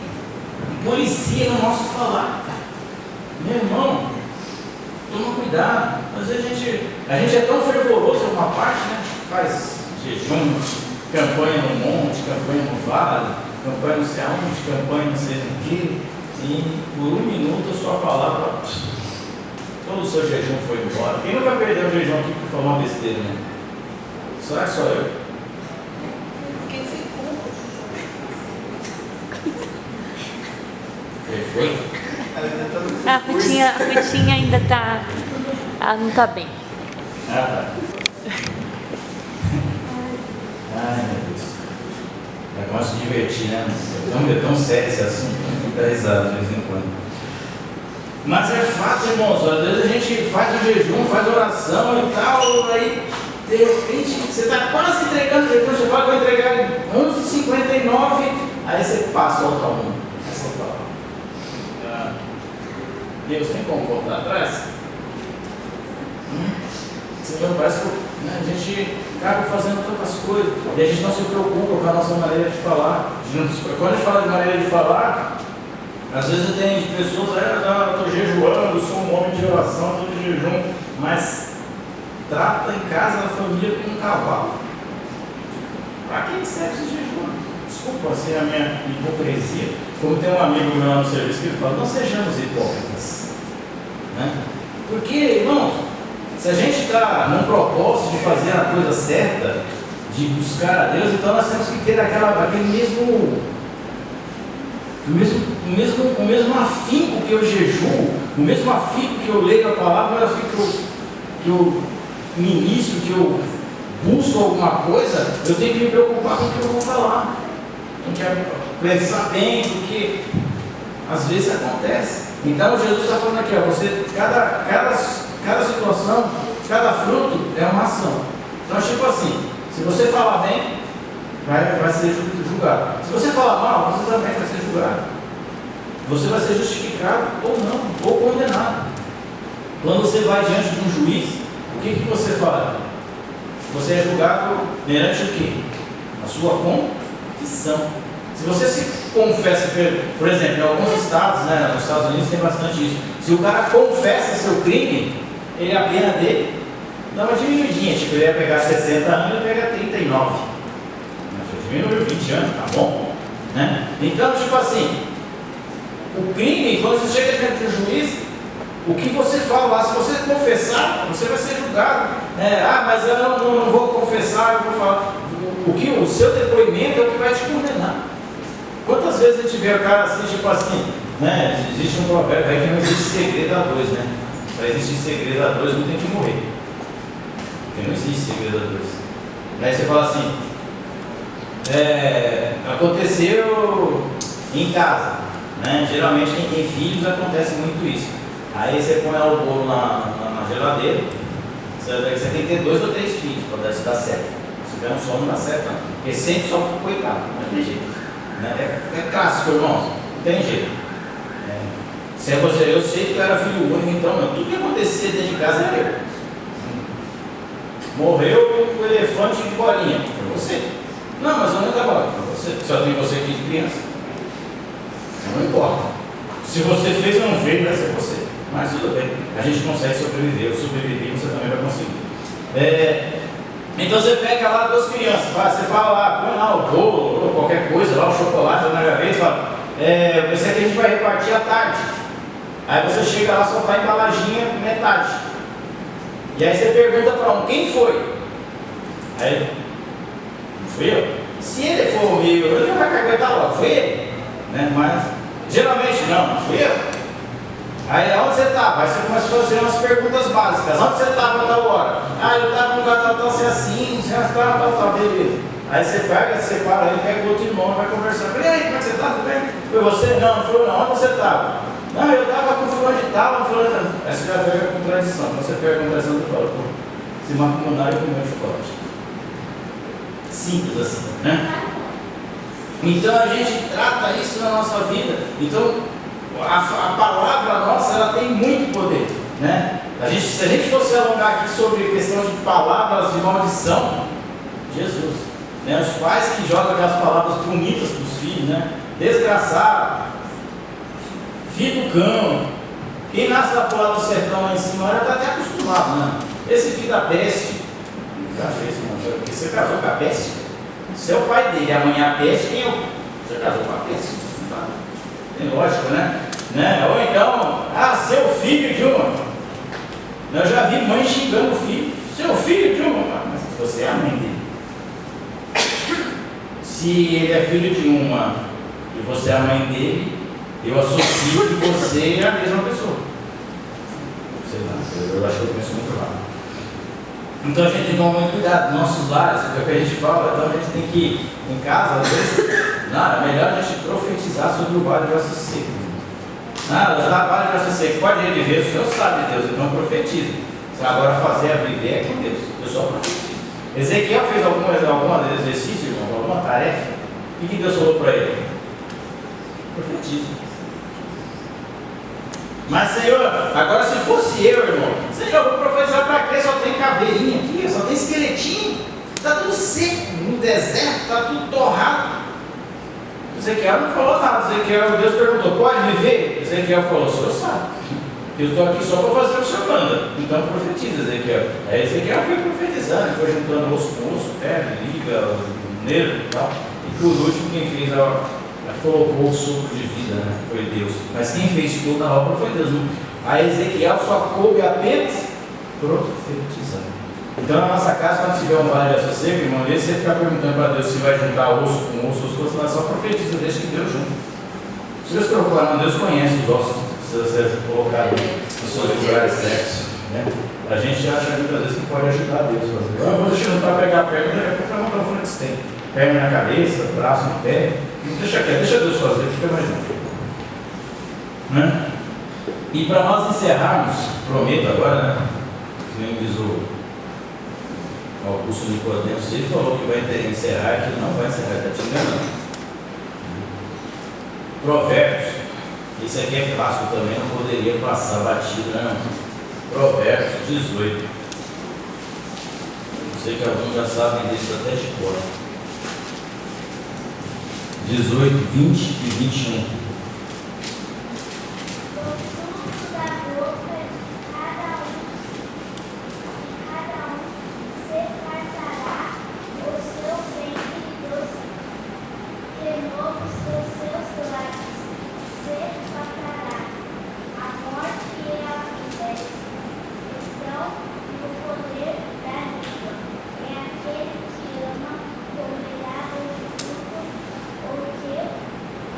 policia no nosso falar. Meu irmão, toma cuidado. Às vezes a gente é tão fervoroso em uma parte, né? Faz jejum, campanha no monte, campanha no vale, campanha não sei aonde, campanha não sei o que, e por 1 minuto a sua palavra, todo o seu jejum foi embora. Quem nunca perdeu o jejum aqui porque falou uma besteira, né? Será que só eu? Fiquei sem culpa. Foi? A Rutinha ainda tá. Ela não tá bem. Ah, tá. Ai, meu Deus. É bom se divertir, né? É tão sério esse assunto, tem que dar risada de vez em quando. Mas é fato, irmãos, às vezes a gente faz o jejum, faz oração e tal, aí de repente você está quase entregando, depois você fala que vai entregar em 11h59, aí você passa o outro mundo. Aí você fala, Deus tem como voltar atrás? Senhor, parece que a gente acaba fazendo tantas coisas e a gente não se preocupa com a nossa maneira de falar. Quando a gente fala de maneira de falar, às vezes tem pessoas, eu estou jejuando, sou um homem de oração, estou de jejum, mas trata em casa da família como um cavalo. Para que serve esse jejum? Desculpa assim a minha hipocrisia. Como tem um amigo meu lá no serviço que ele fala, não sejamos hipócritas. Né? Porque, irmãos, se a gente está num propósito de fazer a coisa certa, de buscar a Deus, então nós temos que ter aquele mesmo afinco que eu jejuo, o mesmo afinco que eu leio a palavra, o mesmo afinco que eu ministro, que eu busco alguma coisa, eu tenho que me preocupar com o que eu vou falar. Eu quero pensar bem, porque às vezes acontece. Então Jesus está falando aqui, cada situação, cada fruto é uma ação. Então, tipo assim, se você falar bem, vai ser julgado. Se você falar mal, você também vai ser julgado. Você vai ser justificado ou não, ou condenado. Quando você vai diante de um juiz, o que você fala? Você é julgado perante o quê? A sua confissão. Se você se confessa, por exemplo, em alguns estados, né, nos Estados Unidos tem bastante isso. Se o cara confessa seu crime, a pena dele dá uma diminuidinha. Tipo, ele ia pegar 60 anos, ele pega 39. Diminuiu 20 anos, tá bom? Né? Então, tipo assim, o crime, quando você chega diante do juiz, o que você fala lá, se você confessar, você vai ser julgado. Mas eu não vou confessar, eu vou falar. O seu depoimento é o que vai te condenar. Quantas vezes a gente vê o cara assim, tipo assim, né? Existe um provérbio aí que não existe segredo a dois, né? Para existir segredo a dois, não tem que morrer. Porque não existe segredo a dois. Aí você fala assim, aconteceu em casa, né? Geralmente quem tem filhos acontece muito isso. Aí você põe lá o bolo na geladeira, você tem que ter 2 ou 3 filhos para isso dar certo. Se tiver um só não dá certo, não. Porque sempre só pro coitado, não tem jeito. Né? É clássico, irmãos, não tem jeito. Eu sei que eu era filho único, então tudo que acontecia dentro de casa era eu. Morreu o elefante de bolinha, foi você. Não, mas onde estava lá? Foi você. Só tem você aqui de criança. Não importa. Se você fez ou não fez, vai ser você. Mas tudo bem, a gente consegue sobreviver. Eu sobrevivi, você também vai conseguir. Então você pega lá 2 crianças, você fala lá, põe lá o bolo, ou qualquer coisa, lá o chocolate lá na gaveta, e fala, esse aqui a gente vai repartir à tarde. Aí você chega lá, só tá a embalaginha metade. E aí você pergunta para um, quem foi? Aí, não fui eu. Se ele for o meu, ele não vai caguetar logo, foi ele. Né? Mas, geralmente não fui eu. Aí, onde você estava? Aí você começa a fazer umas perguntas básicas. Onde você estava a tal hora? Eu estava no lugar tal, você assim, você tal, beleza. Aí você pega, separa ele, pega o outro irmão, vai conversar. E aí, como é que você está? Tudo bem? Foi você? Não, foi eu não. Onde você estava? Não, eu estava com fulano de tal, fulano de tal. Aí você já pega a contradição. Então você pega a contradição e fala, pô, se macunar e comer chocolate. Simples assim, né? Então a gente trata isso na nossa vida. Então a palavra nossa, ela tem muito poder, né? Se a gente fosse alongar aqui sobre a questão de palavras de maldição, Jesus, né? Os pais que jogam aquelas palavras bonitas para os filhos, né? Desgraçado, filho do cão. Quem nasce na porra do sertão lá em cima já está até acostumado, né? Esse filho da peste, já achei isso, não, porque você casou com a peste. Se é o pai dele, amanhã a peste, quem é o? Você casou com a peste? Tem lógico, né? Ou então, seu filho de uma. Eu já vi mãe xingando o filho. Seu filho de uma. Mas você é a mãe dele. Se ele é filho de uma e você é a mãe dele, eu associo que você é a mesma pessoa. Sei lá, eu acho que eu penso muito rápido. Então a gente tem que tomar muito cuidado nos nossos lares, é o que a gente fala. Então a gente tem que ir em casa, às vezes, é melhor a gente profetizar sobre o vale de ossos secos. Já vale de ossos secos, pode reviver, o Senhor sabe, Deus, então profetiza. Agora fazer a viver é com Deus, eu só profetizo. Ezequiel fez algum exercício, irmão, alguma tarefa, o que Deus falou para ele? Profetiza. Mas Senhor, agora se fosse eu, irmão, Senhor, vou profetizar para quê? Só tem caveirinha aqui, só tem esqueletinho, está tudo seco, no deserto, está tudo torrado. Ezequiel não falou nada. Deus perguntou, pode viver? Ezequiel falou, o Senhor sabe. Eu estou aqui só para fazer o que o Senhor manda. Então profetiza, Ezequiel. Aí Ezequiel foi profetizando, foi juntando osso com osso, pele, liga, nervo e tal. E por último, quem fez colocou o sopro de vida, né? Foi Deus. Mas quem fez toda a obra foi Deus. A Ezequiel só coube apenas profetizando. Então na nossa casa, quando tiver um vale de osso seco, irmão, você ficar perguntando para Deus se vai juntar osso com osso, as coisas, só profetiza, deixa que Deus junta. Se Deus preocupar, não, Deus conhece os ossos, precisa ser colocado nos seus lugares certos. Né? A gente acha muitas vezes que pode ajudar Deus a fazer. Eu vou deixar para pegar a perna, daqui a pouco vai montar um Frankenstein. Perna na cabeça, braço no pé. Deixa quieto, deixa Deus fazer, fica mais junto. Né? E para nós encerrarmos, prometo agora, né? Que diz o Augusto Nicodemo, se ele falou que vai encerrar, que ele não vai encerrar, está te enganando. Provérbios, esse aqui é clássico também, não poderia passar batido, né? Provérbios 18. Eu sei que alguns já sabem disso até de cor. 18, 20 e 21.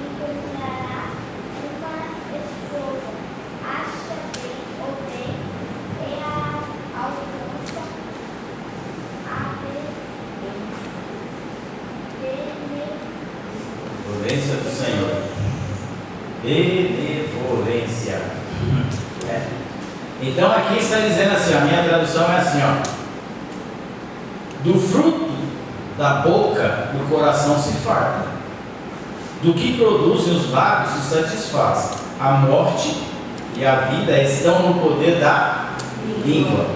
Encontrará Benevolência do Senhor. Benevolência. É. Então aqui está dizendo assim, a minha tradução é assim, ó. Do fruto da boca o coração se farta. Do que produzem os lábios se satisfaz. A morte e a vida estão no poder da língua.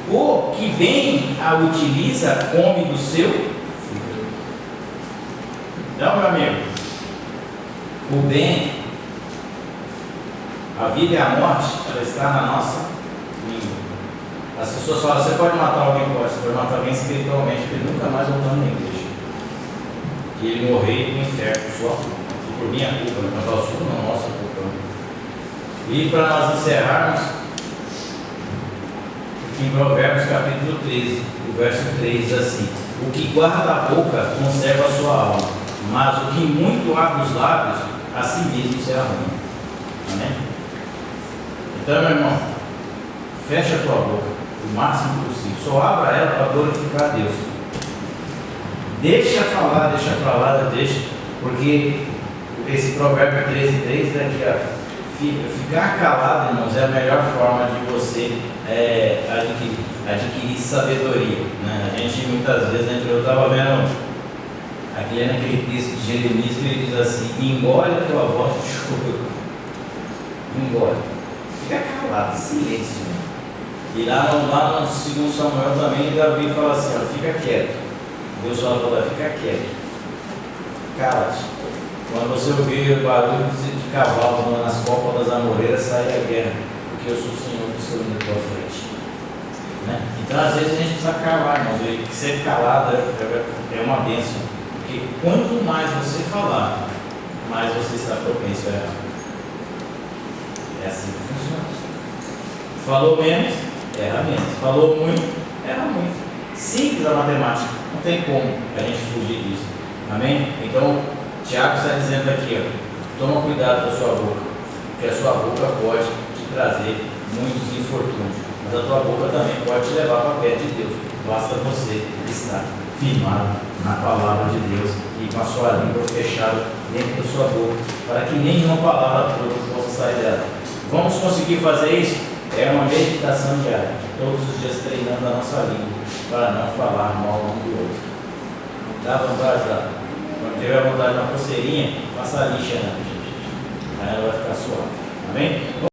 O que bem a utiliza come do seu fruto. Então, meu amigo, o bem, a vida e a morte, ela está na nossa língua. As pessoas falam, você pode matar alguém, pode, você pode matar alguém espiritualmente, porque ele nunca mais voltando na igreja. E ele morrer no inferno, sua culpa. E por minha culpa, não é sua, não, nossa culpa. E para nós encerrarmos, em Provérbios capítulo 13, o verso 3 diz assim: o que guarda a boca conserva a sua alma, mas o que muito abre os lábios, a si mesmo será ruim. Amém? Então, meu irmão, fecha a tua boca o máximo possível, só abra ela para glorificar a Deus. Deixa falar, deixa para lá, deixa, porque esse provérbio 13:3 daqui, ó, ficar calado, irmãos, é a melhor forma de você adquirir sabedoria, né? A gente muitas vezes, eu estava vendo aquele texto de Jeremias que ele diz assim: engole a tua voz de choro, engole, fica calado, silêncio. E lá no 2 Samuel também, Davi fala assim, ó, fica quieto. Deus fala para Davi, fica quieto, cala-te. Quando você ouvir o barulho de cavalo nas copas das amoreiras, sai a guerra, porque eu sou o Senhor que estou indo à tua frente. Né? Então, às vezes, a gente precisa calar, irmãos, e ser calado é uma bênção, porque quanto mais você falar, mais você está propenso a errar. É assim que funciona. Falou menos, erra menos. Falou muito, erra muito. Simples a matemática, não tem como a gente fugir disso. Amém? Então, Tiago está dizendo aqui, ó, toma cuidado com a sua boca, porque a sua boca pode te trazer muitos infortúnios, mas a tua boca também pode te levar para perto de Deus. Basta você estar firmado na palavra de Deus e com a sua língua fechada dentro da sua boca, para que nenhuma palavra possa sair dela. Vamos conseguir fazer isso? É uma meditação diária, todos os dias treinando a nossa língua, para não falar mal um do outro. Dá vontade, dá. Quando tiver vontade de uma coceirinha, faça a lixa, né? Aí ela vai ficar suave. Amém?